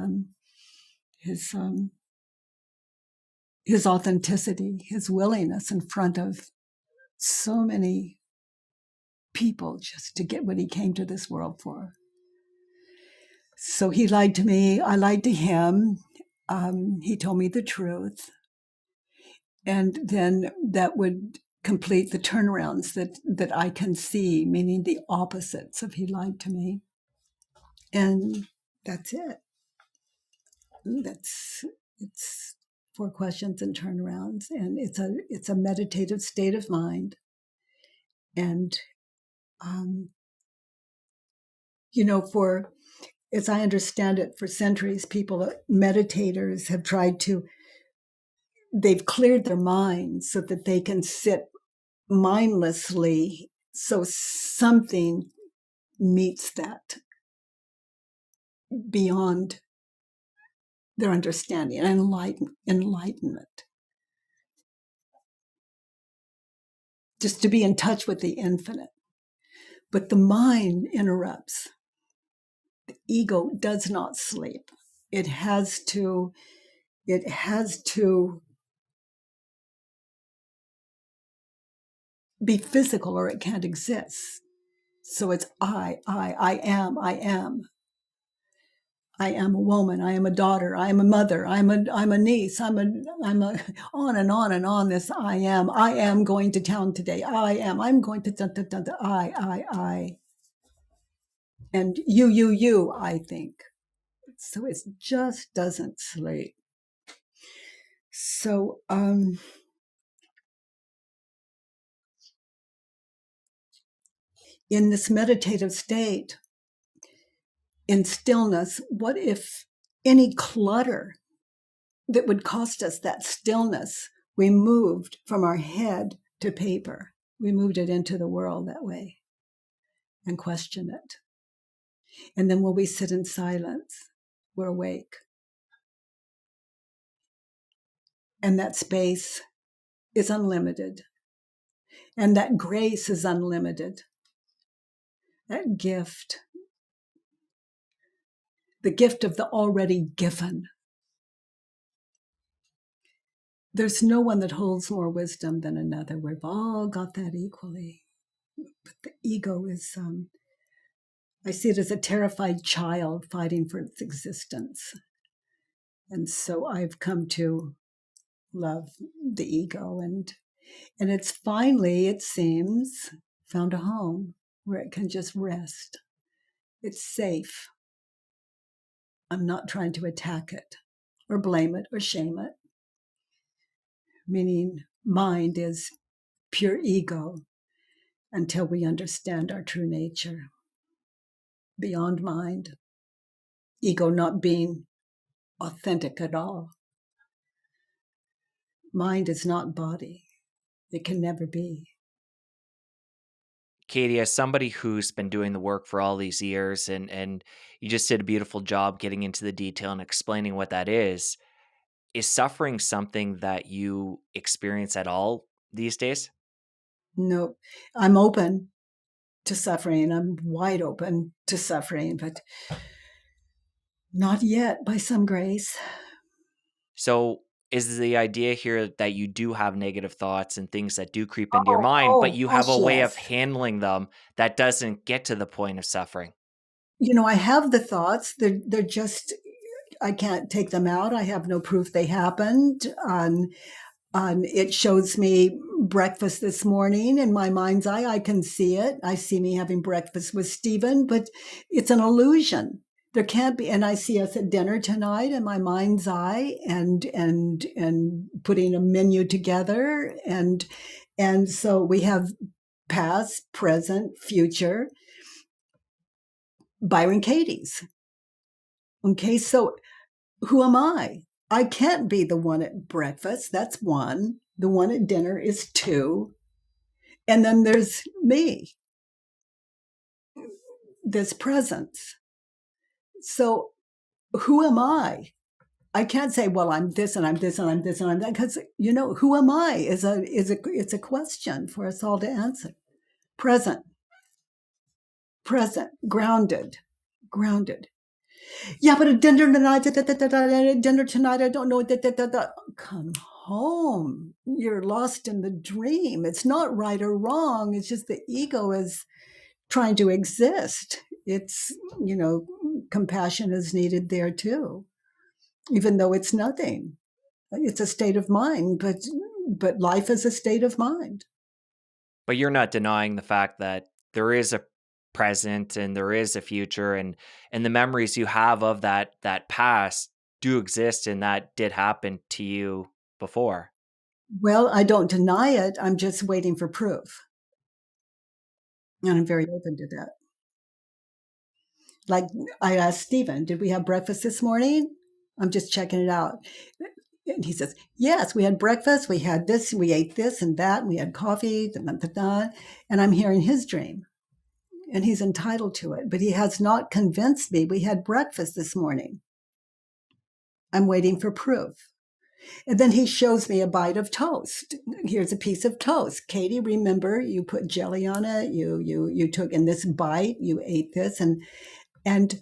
authenticity, his willingness in front of so many people just to get what he came to this world for. So he lied to me. I lied to him. He told me the truth. And then that would complete the turnarounds that I can see, meaning the opposites of he lied to me. And that's it. It's 4 questions and turnarounds. And it's a meditative state of mind. And, as I understand it, for centuries, meditators have they've cleared their minds so that they can sit mindlessly, so something meets that beyond their understanding, and enlightenment. Just to be in touch with the infinite. But the mind interrupts. The ego does not sleep. It has to be physical or it can't exist. So it's I am. I am a woman. I am a daughter. I am a mother. I'm a niece. I'm a on and on and on. This I am. I am going to town today. I'm going to I. And you, I think. So it just doesn't sleep. So, in this meditative state, in stillness, what if any clutter that would cost us that stillness, we moved from our head to paper? We moved it into the world that way and question it. And then when we sit in silence, we're awake. And that space is unlimited. And that grace is unlimited. That gift, the gift of the already given. There's no one that holds more wisdom than another. We've all got that equally. But the ego is, I see it as a terrified child fighting for its existence. And so I've come to love the ego. And it's finally, it seems, found a home where it can just rest. It's safe. I'm not trying to attack it or blame it or shame it. Meaning mind is pure ego until we understand our true nature. Beyond mind, ego not being authentic at all. Mind is not body. It can never be. Katie, as somebody who's been doing the work for all these years, and you just did a beautiful job getting into the detail and explaining what that is suffering something that you experience at all these days? No, I'm open to suffering. I'm wide open to suffering, but not yet, by some grace. So is the idea here that you do have negative thoughts and things that do creep into your mind, but you have a way of handling them that doesn't get to the point of suffering? I have the thoughts. They're just, I can't take them out. I have no proof they happened. It shows me breakfast this morning in my mind's eye. I can see it. I see me having breakfast with Stephen, but it's an illusion. There can't be, and I see us at dinner tonight in my mind's eye, and putting a menu together, and so we have past, present, future, Byron Katie's. Okay, so who am I? I can't be the one at breakfast. That's one. The one at dinner is two. And then there's me, this presence. So who am I? I can't say, well, I'm this and I'm this and I'm this and I'm that, because who am I it's a question for us all to answer. Present, present, grounded, grounded. Yeah, but at dinner tonight, dinner tonight, I don't know. Come home. You're lost in the dream. It's not right or wrong. It's just the ego is trying to exist. It's, compassion is needed there too, even though it's nothing. It's a state of mind, but life is a state of mind. But you're not denying the fact that there is a present and there is a future, and the memories you have of that past do exist, and that did happen to you before. Well, I don't deny it. I'm just waiting for proof. And I'm very open to that. Like I asked Stephen, did we have breakfast this morning? I'm just checking it out. And he says, yes, we had breakfast. We had this, we ate this and that. And we had coffee. Da, da, da, da. And I'm hearing his dream. And he's entitled to it. But he has not convinced me we had breakfast this morning. I'm waiting for proof. And then he shows me a bite of toast. Here's a piece of toast. Katie, remember, you put jelly on it. You took in this bite. You ate this, and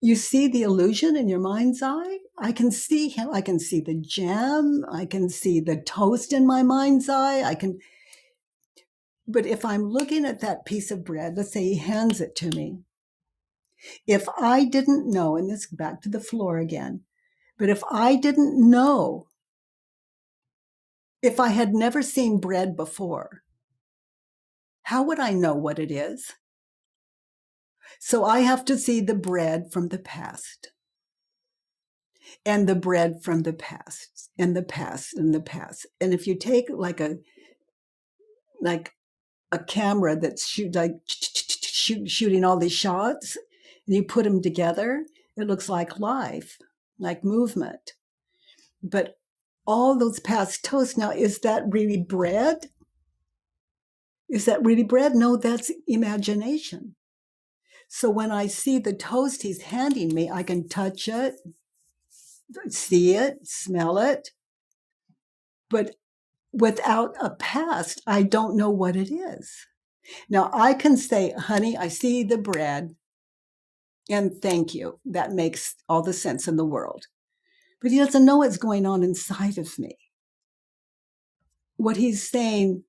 you see the illusion in your mind's eye. I can see him. I can see the jam. I can see the toast in my mind's eye. But if I'm looking at that piece of bread, let's say he hands it to me. If I didn't know, and this back to the floor again, but if I didn't know, if I had never seen bread before, how would I know what it is? So I have to see the bread from the past, and the bread from the past, and the past, and the past. And if you take like a camera that's shooting all these shots, and you put them together, it looks like life, like movement. But all those past toasts, now, is that really bread? Is that really bread? No, that's imagination. So when I see the toast he's handing me, I can touch it, see it, smell it. But without a past, I don't know what it is. Now, I can say, honey, I see the bread, and thank you. That makes all the sense in the world. But he doesn't know what's going on inside of me. What he's saying,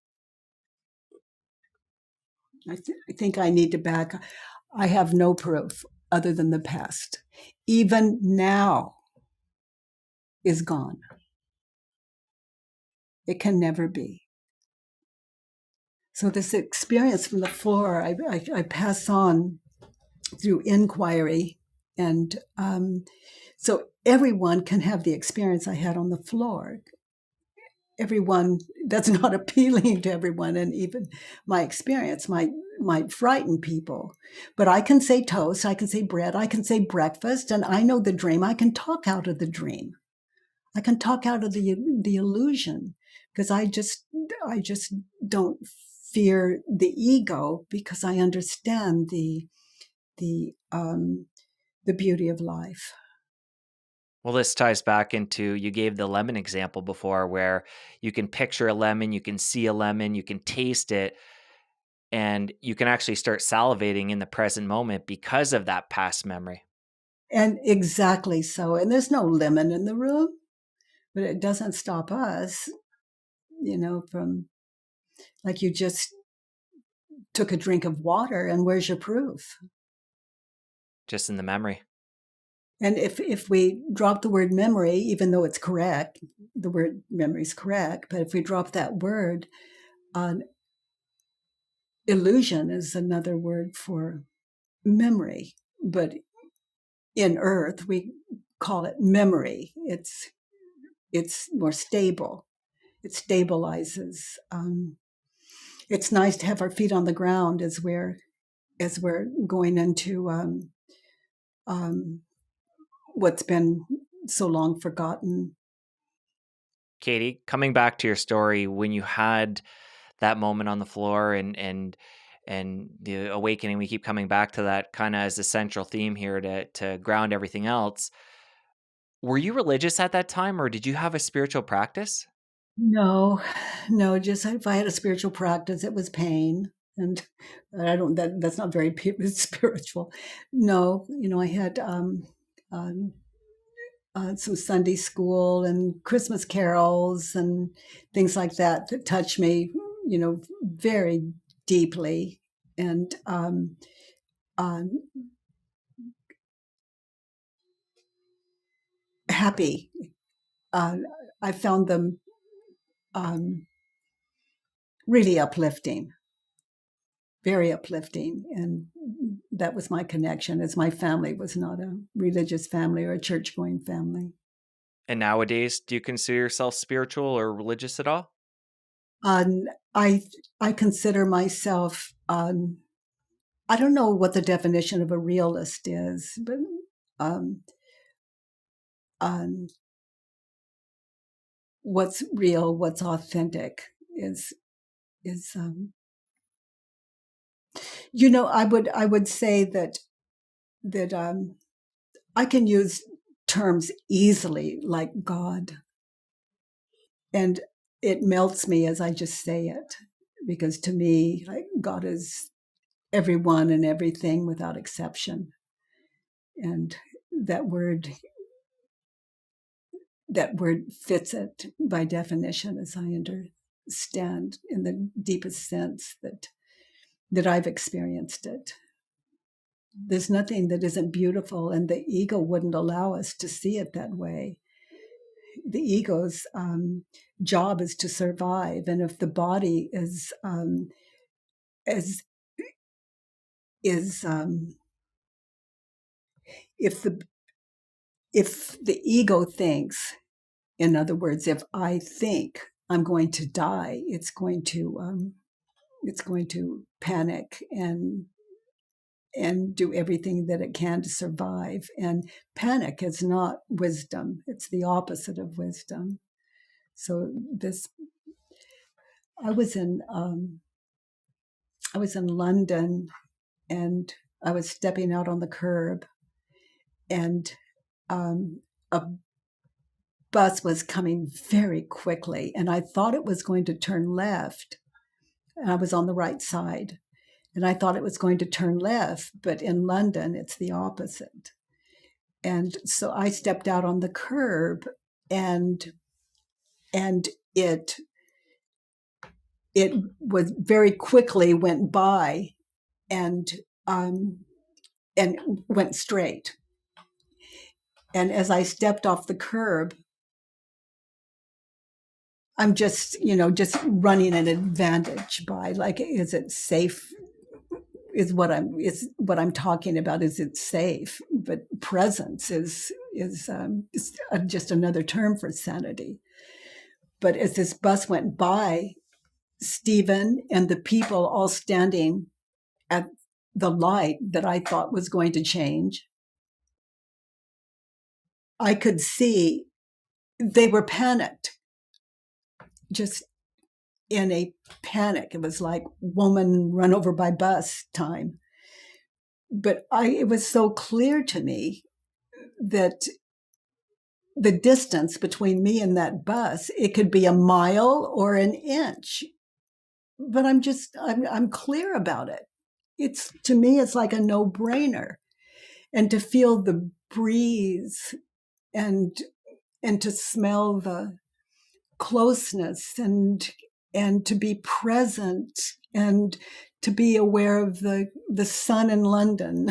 I think I need to back. I have no proof other than the past. Even now is gone. It can never be. So this experience from the floor, I pass on through inquiry. And so everyone can have the experience I had on the floor. Everyone, that's not appealing to everyone. And even my experience might frighten people. But I can say toast, I can say bread, I can say breakfast, and I know the dream. I can talk out of the dream. I can talk out of the illusion, because I just don't fear the ego, because I understand the beauty of life. Well, this ties back into, you gave the lemon example before, where you can picture a lemon, you can see a lemon, you can taste it, and you can actually start salivating in the present moment because of that past memory. And exactly so. And there's no lemon in the room, but it doesn't stop us, from, like, you just took a drink of water, and where's your proof? Just in the memory. And if we drop the word memory, even though it's correct, the word memory is correct, but if we drop that word, illusion is another word for memory. But in Earth, we call it memory. It's more stable. It stabilizes. It's nice to have our feet on the ground as we're going into what's been so long forgotten. Katie, coming back to your story, when you had that moment on the floor and the awakening, we keep coming back to that kind of as a central theme here to ground everything else. Were you religious at that time, or did you have a spiritual practice? No, no, just if I had a spiritual practice, it was pain. And I don't, that's not very spiritual. No, I had um, some Sunday school and Christmas carols and things like that touched me, very deeply. And um, happy. I found them um, really uplifting, very uplifting. And that was my connection, as my family was not a religious family or a church going family. And nowadays, do you consider yourself spiritual or religious at all? Um, I I consider myself. I don't know what the definition of a realist is, but um, um, what's real, what's authentic is I would say that I can use terms easily like God, and it melts me as I just say it, because to me, like, God is everyone and everything without exception, and that word that word fits it by definition, as I understand in the deepest sense that I've experienced it. There's nothing that isn't beautiful, and the ego wouldn't allow us to see it that way. The ego's job is to survive, and if the body is is if the ego thinks, in other words, if I think I'm going to die, it's going to panic and do everything that it can to survive. And panic is not wisdom; it's the opposite of wisdom. So this, I was in London, and I was stepping out on the curb, and a bus was coming very quickly, and I thought it was going to turn left, and I was on the right side. And I thought it was going to turn left, but in London, it's the opposite. And so I stepped out on the curb, and and it was very quickly went by, and um, and went straight. And as I stepped off the curb, I'm just running an advantage by, like, is it safe? Is what I'm talking about. Is it safe? But presence is just another term for sanity. But as this bus went by, Stephen and the people all standing at the light that I thought was going to change, I could see they were panicked, just in a panic. It was like woman run over by bus time. But it was so clear to me that the distance between me and that bus, it could be a mile or an inch, but I'm clear about it. It's, to me, it's like a no-brainer. And to feel the breeze, and to smell the closeness, and to be present, and to be aware of the sun in London,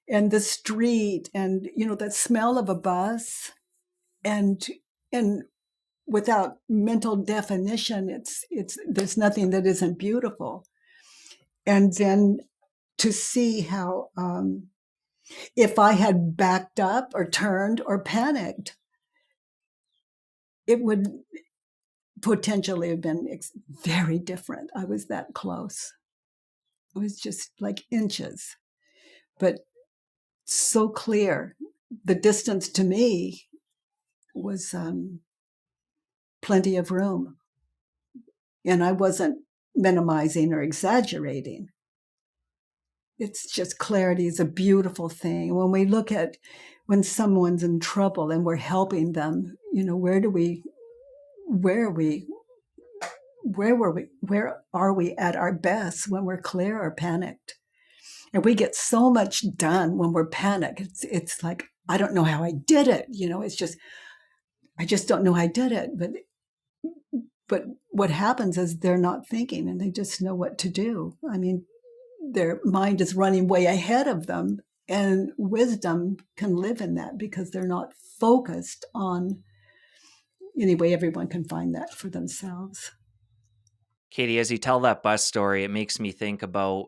and the street, and that smell of a bus, and and without mental definition, it's there's nothing that isn't beautiful. And then to see how If I had backed up or turned or panicked, it would potentially have been very different. I was that close. It was just like inches, but so clear. The distance to me was plenty of room. And I wasn't minimizing or exaggerating. It's just clarity is a beautiful thing. When we look at when someone's in trouble and we're helping them, where are we at our best when we're clear or panicked? And we get so much done when we're panicked. It's like, I don't know how I did it. It's just, I just don't know how I did it. But what happens is they're not thinking and they just know what to do. I mean, their mind is running way ahead of them, and wisdom can live in that because they're not focused on. Anyway, everyone can find that for themselves. Katie, as you tell that bus story, it makes me think about,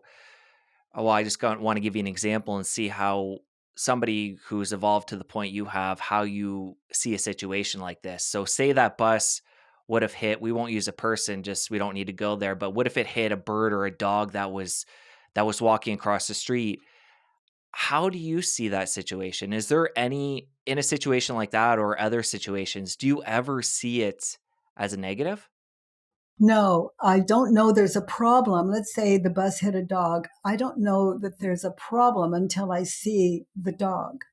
well, I just want to give you an example and see how somebody who's evolved to the point you have, how you see a situation like this. So say that bus would have hit, we won't use a person, just we don't need to go there, but what if it hit a bird or a dog that was walking across the street? How do you see that situation? Is there any, in a situation like that or other situations, do you ever see it as a negative? No, I don't know there's a problem. Let's say the bus hit a dog. I don't know that there's a problem until I see the dog.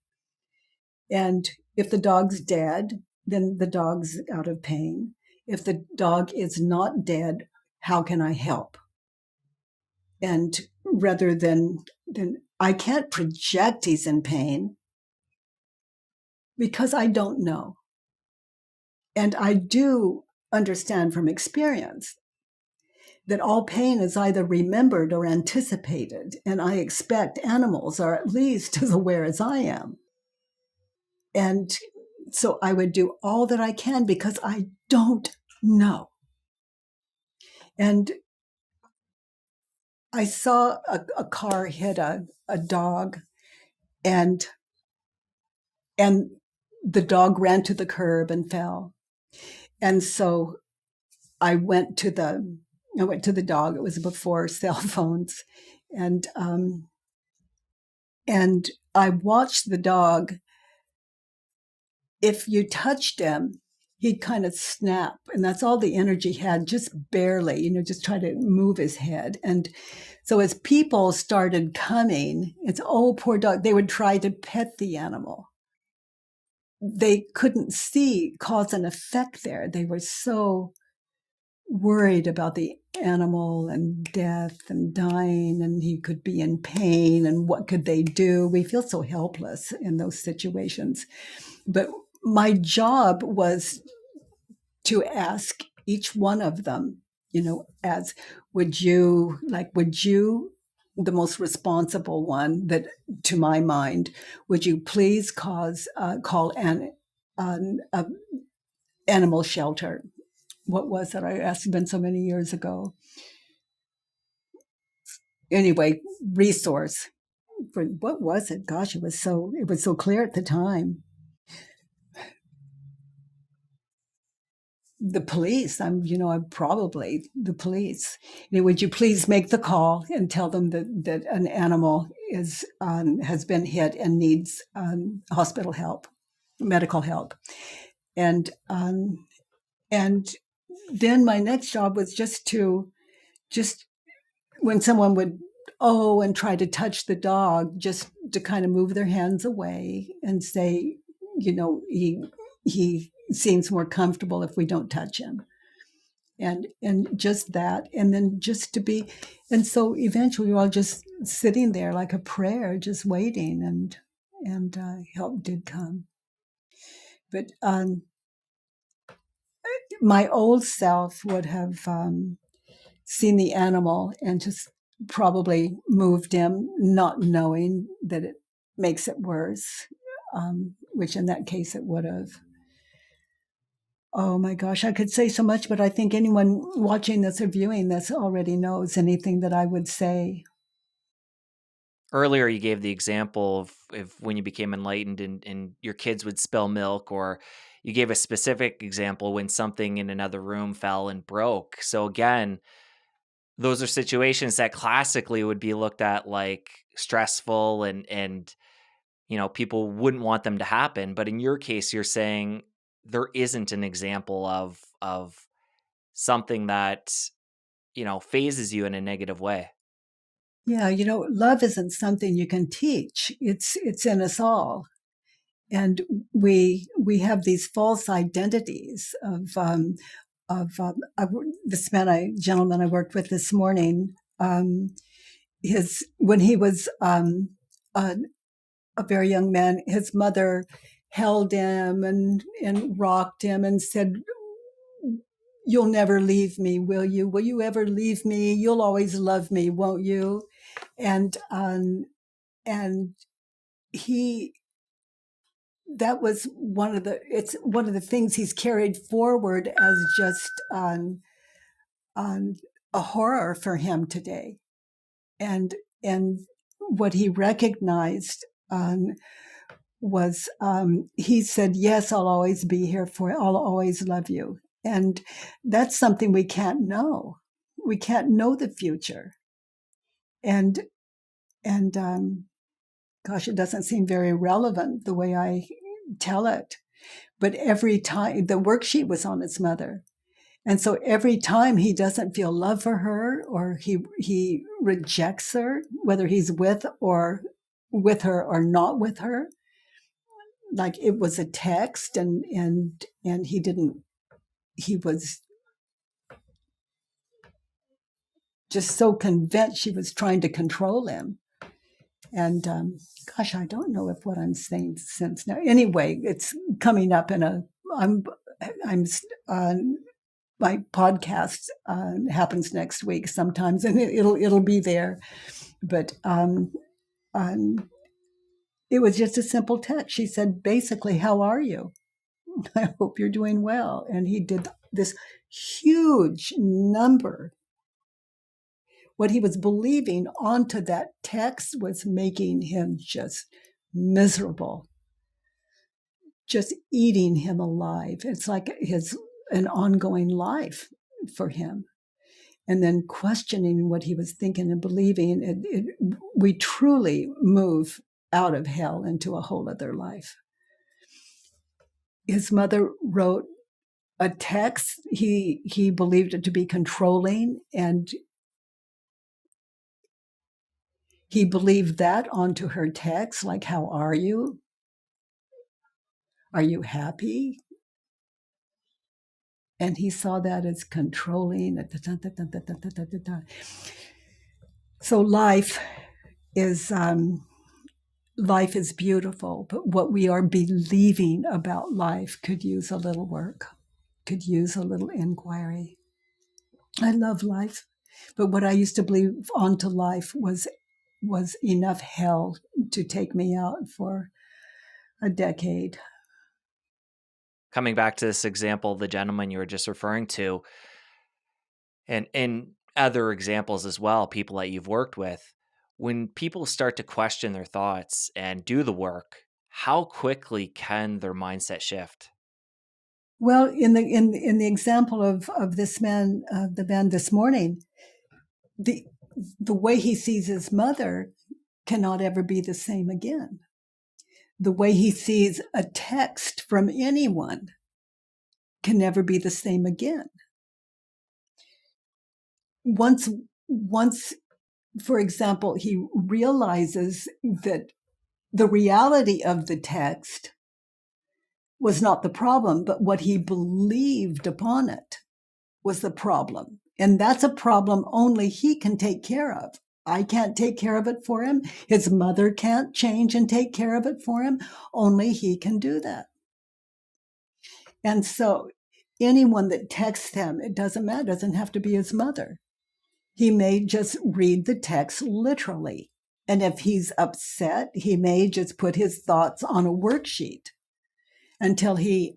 And if the dog's dead, then the dog's out of pain. If the dog is not dead, how can I help? And rather than I can't project he's in pain because I don't know. And I do understand from experience that all pain is either remembered or anticipated. And I expect animals are at least as aware as I am. And so I would do all that I can because I don't know. And I saw a car hit a dog, and the dog ran to the curb and fell. And so I went to the dog. It was before cell phones, and I watched the dog. If you touched him, he'd kind of snap, and that's all the energy he had, just barely, just try to move his head. And so as people started coming, it's, oh, poor dog, they would try to pet the animal. They couldn't see cause and effect there. They were so worried about the animal and death and dying, and he could be in pain, and what could they do? We feel so helpless in those situations. But my job was to ask each one of them, as would you, the most responsible one that, to my mind, would you please call an animal shelter? What was it? I asked, it's been so many years ago. Anyway, resource for what was it? Gosh, it was so clear at the time. The police. I'm probably the police. Would you please make the call and tell them that an animal has been hit and needs hospital help, medical help, and then my next job was just when someone would and try to touch the dog, just to kind of move their hands away and say, he seems more comfortable if we don't touch him. And just that, and then just to be, and so eventually we were all just sitting there like a prayer, just waiting, and help did come. But my old self would have seen the animal and just probably moved him, not knowing that it makes it worse, which in that case it would have. Oh my gosh, I could say so much, but I think anyone watching this or viewing this already knows anything that I would say. Earlier, you gave the example of if when you became enlightened and your kids would spill milk, or you gave a specific example when something in another room fell and broke. So again, those are situations that classically would be looked at like stressful and people wouldn't want them to happen. But in your case, you're saying there isn't an example of something that, phases you in a negative way. Yeah, love isn't something you can teach. It's in us all. And we have these false identities of this gentleman I worked with this morning. When he was a, a very young man, his mother held him and rocked him and said, "You'll never leave me, will you? Will you ever leave me? You'll always love me, won't you?" And he that was it's one of the things he's carried forward as just on a horror for him today. And what he recognized was he said, "Yes, I'll always be here for you. I'll always love you." And that's something we can't know. We can't know the future. And gosh, it doesn't seem very relevant the way I tell it. But every time the worksheet was on his mother. And so every time he doesn't feel love for her, or he rejects her, whether he's with her or not with her, like it was a text and he was just so convinced she was trying to control him. And gosh, I don't know if what I'm saying sense now. Anyway, it's coming up I'm my podcast happens next week sometimes, and it'll be there. But it was just a simple text. She said, basically, "How are you? I hope you're doing well." And he did this huge number. What he was believing onto that text was making him just miserable, just eating him alive. It's like an ongoing life for him. And then questioning what he was thinking and believing, we truly move out of hell into a whole other life. His mother wrote a text. He believed it to be controlling, and he believed that onto her text, like, "How are you? Are you happy?" And he saw that as controlling. So life is beautiful, but what we are believing about life could use a little work, could use a little inquiry. I love life, but what I used to believe onto life was enough hell to take me out for a decade. Coming back to this example, the gentleman you were just referring to, and other examples as well, people that you've worked with, when people start to question their thoughts and do the work, how quickly can their mindset shift? Well, in the example of this man, the man this morning, the way he sees his mother cannot ever be the same again. The way he sees a text from anyone can never be the same again. Once, for example, he realizes that the reality of the text was not the problem, but what he believed upon it was the problem. And that's a problem only he can take care of. I can't take care of it for him. His mother can't change and take care of it for him. Only he can do that. And so anyone that texts him, it doesn't matter, it doesn't have to be his mother. He may just read the text literally. And if he's upset, he may just put his thoughts on a worksheet until he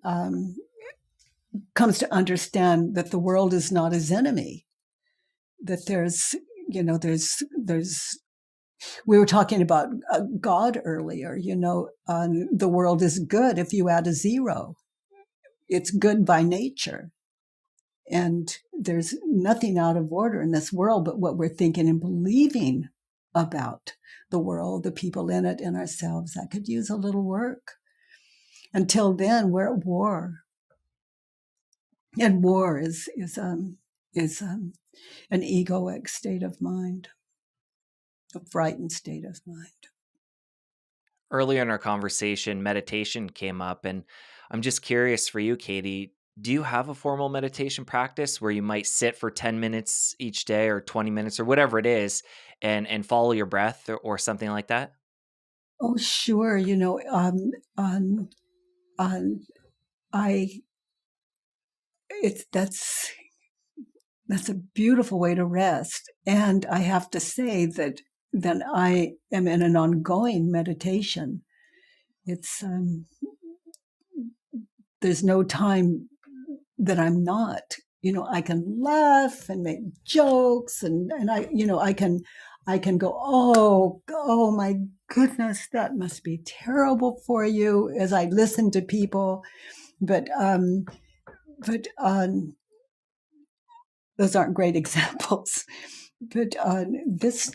comes to understand that the world is not his enemy, that there's We were talking about God earlier. The world is good if you add a zero. It's good by nature. And there's nothing out of order in this world but what we're thinking and believing about the world, the people in it, and ourselves. That could use a little work. Until then, we're at war. And war is an egoic state of mind, a frightened state of mind. Earlier in our conversation, meditation came up, and I'm just curious for you, Katie. Do you have a formal meditation practice where you might sit for 10 minutes each day or 20 minutes or whatever it is and follow your breath or something like that? Oh, sure. I it's that's a beautiful way to rest. And I have to say that I am in an ongoing meditation. It's there's no time that I'm not. I can laugh and make jokes, and I can go, oh my goodness, that must be terrible for you, as I listen to people. But but those aren't great examples. But this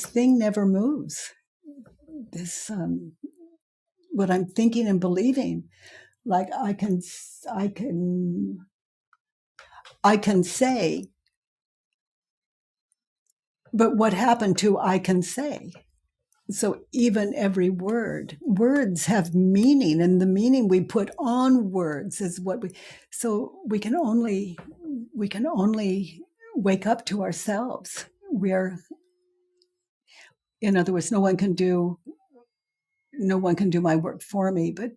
thing never moves. This what I'm thinking and believing, like I can say, but what happened to I can say? So even every words have meaning, and the meaning we put on words is what so we can only wake up to ourselves. In other words, no one can do my work for me, but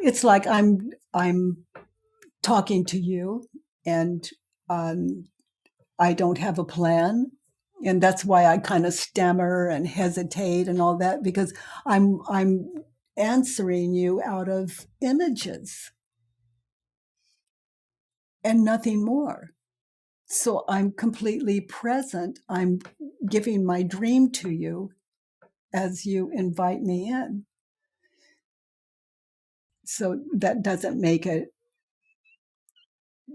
it's like I'm talking to you, and I don't have a plan. And that's why I kind of stammer and hesitate and all that, because I'm answering you out of images and nothing more. So I'm completely present. I'm giving my dream to you as you invite me in. So that doesn't make it,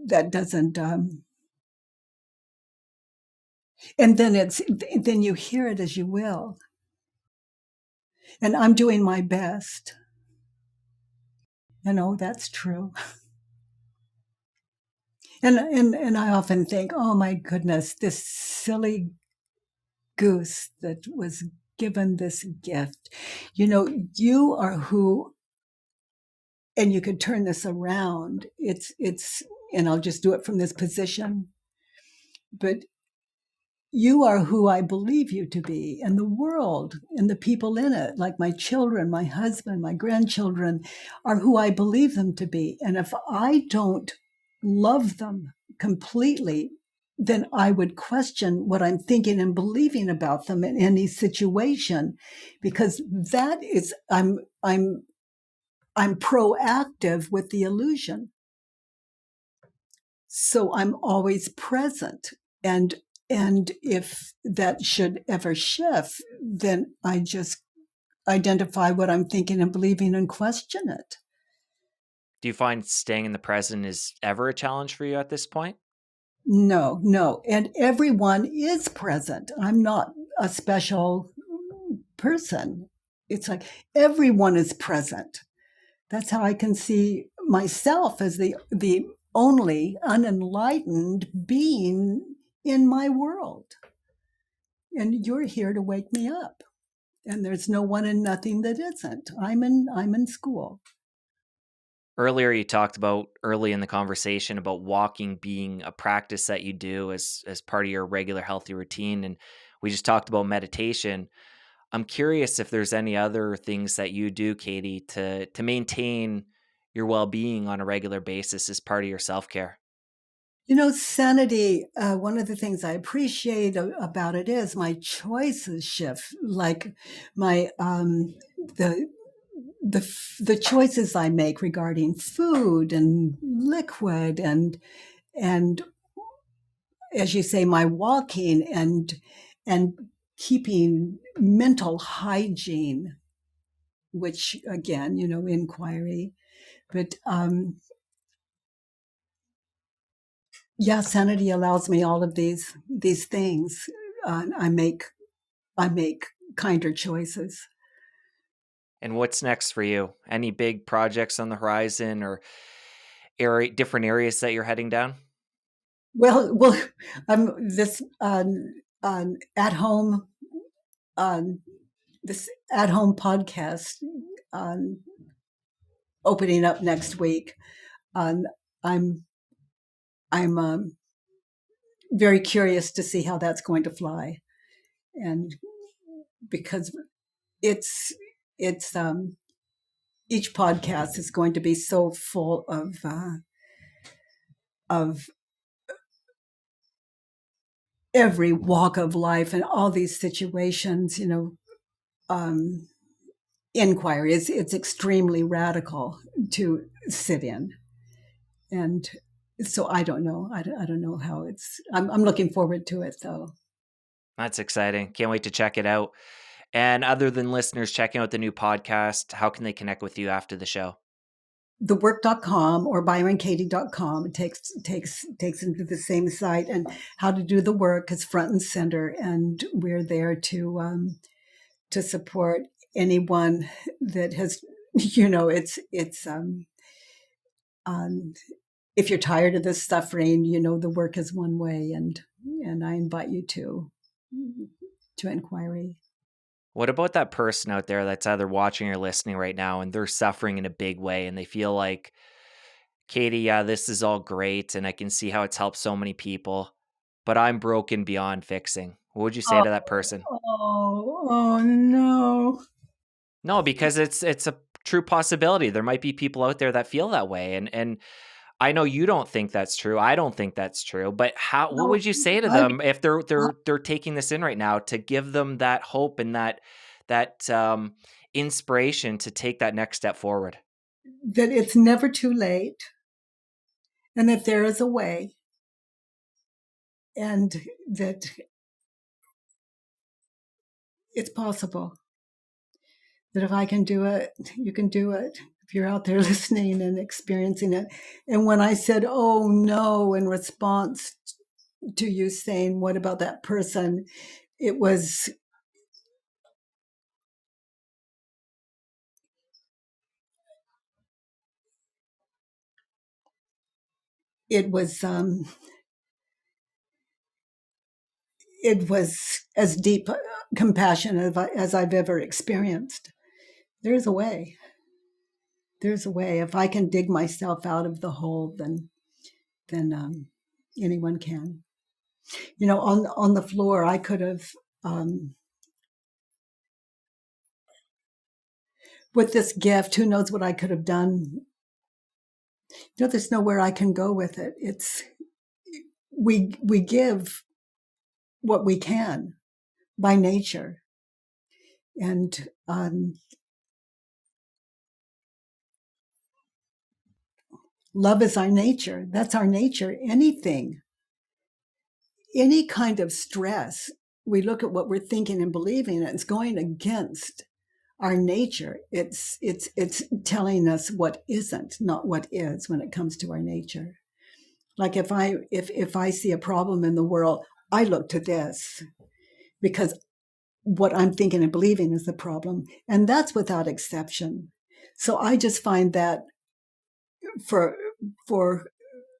that doesn't, and then you hear it as you will. And I'm doing my best. That's true. And I often think, oh my goodness, this silly goose that was given this gift. You are who, and you could turn this around. And I'll just do it from this position. But you are who I believe you to be, and the world and the people in it, like my children, my husband, my grandchildren, are who I believe them to be. And if I don't love them completely, then I would question what I'm thinking and believing about them in any situation, because that is I'm proactive with the illusion. So I'm always present. And if that should ever shift, then I just identify what I'm thinking and believing and question it. Do you find staying in the present is ever a challenge for you at this point? No. And everyone is present. I'm not a special person. It's like everyone is present. That's how I can see myself as the only unenlightened being in my world. And you're here to wake me up. And there's no one and nothing that isn't. I'm in school. Earlier, you talked about early in the conversation about walking being a practice that you do as part of your regular healthy routine. And we just talked about meditation. I'm curious if there's any other things that you do, Katie, to maintain your well-being on a regular basis as part of your self-care. Sanity, one of the things I appreciate about it is my choices shift. Like my, the choices I make regarding food and liquid and as you say, my walking and keeping mental hygiene, which again, inquiry, but yeah, sanity allows me all of these things. I make kinder choices. And what's next for you? Any big projects on the horizon or different areas that you're heading down? Well, this at home this at home podcast opening up next week. I'm I'm very curious to see how that's going to fly, and because it's each podcast is going to be so full of every walk of life and all these situations, inquiry. It's extremely radical to sit in, and so I don't know. I don't know how it's. I'm looking forward to it though. That's exciting. Can't wait to check it out. And other than listeners checking out the new podcast, how can they connect with you after the show? Thework.com or byronkatie.com. It takes them to the same site, and how to do the work is front and center. And we're there to support anyone that has, if you're tired of this suffering, the work is one way, and I invite you to inquiry. What about that person out there that's either watching or listening right now and they're suffering in a big way and they feel like, Katie, yeah, this is all great and I can see how it's helped so many people, but I'm broken beyond fixing. What would you say to that person? Oh no. No, because it's a true possibility. There might be people out there that feel that way, and I know you don't think that's true. I don't think that's true. But what No, would you say to them if they're taking this in right now to give them that hope and that inspiration to take that next step forward? that it's never too late, and that there is a way, and that it's possible. That if I can do it, you can do it. If you're out there listening and experiencing it. And when I said, oh no, in response to you saying, what about that person? It was, it was, it was as deep compassion as I've ever experienced. There's a way. There's a way. If I can dig myself out of the hole, then anyone can. On the floor, I could have, with this gift, who knows what I could have done. There's nowhere I can go with it. It's we give what we can by nature, and love is our nature. That's our nature. Any kind of stress, we look at what we're thinking and believing, and it's going against our nature. It's telling us what isn't, not what is, when it comes to our nature. Like if I see a problem in the world, I look to this because what I'm thinking and believing is the problem, and that's without exception. So I just find that for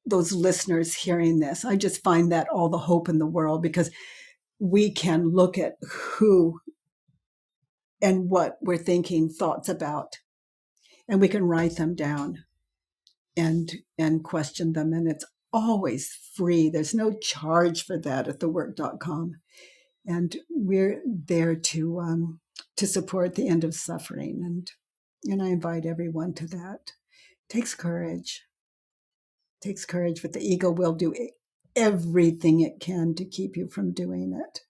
those listeners hearing this, I just find that all the hope in the world, because we can look at who and what we're thinking thoughts about, and we can write them down and question them, and it's always free. There's no charge for that at thework.com, and we're there to support the end of suffering, and I invite everyone to that. It takes courage. It takes courage, but the ego will do everything it can to keep you from doing it.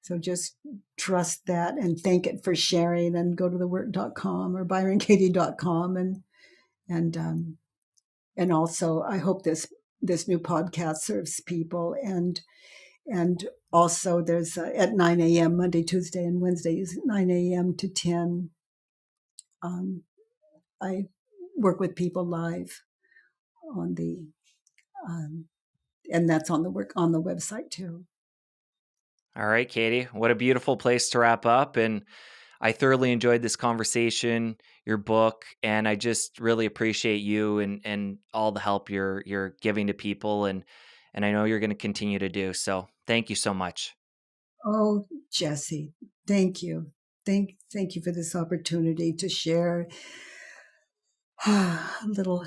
So just trust that and thank it for sharing, and go to thework.com or byronkatie.com, and also I hope this new podcast serves people, and And also there's at 9 a.m. Monday, Tuesday, and Wednesdays, 9 a.m. to 10. Um, I work with people live on the, um, and that's on the website too. All right, Katie, what a beautiful place to wrap up. And I thoroughly enjoyed this conversation, your book, and I just really appreciate you and all the help you're giving to people, and I know you're going to continue to do. So thank you so much. Oh, Jesse, thank you. Thank you for this opportunity to share a little,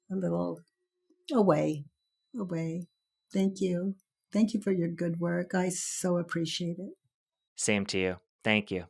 a little away, away. Thank you. Thank you for your good work. I so appreciate it. Same to you. Thank you.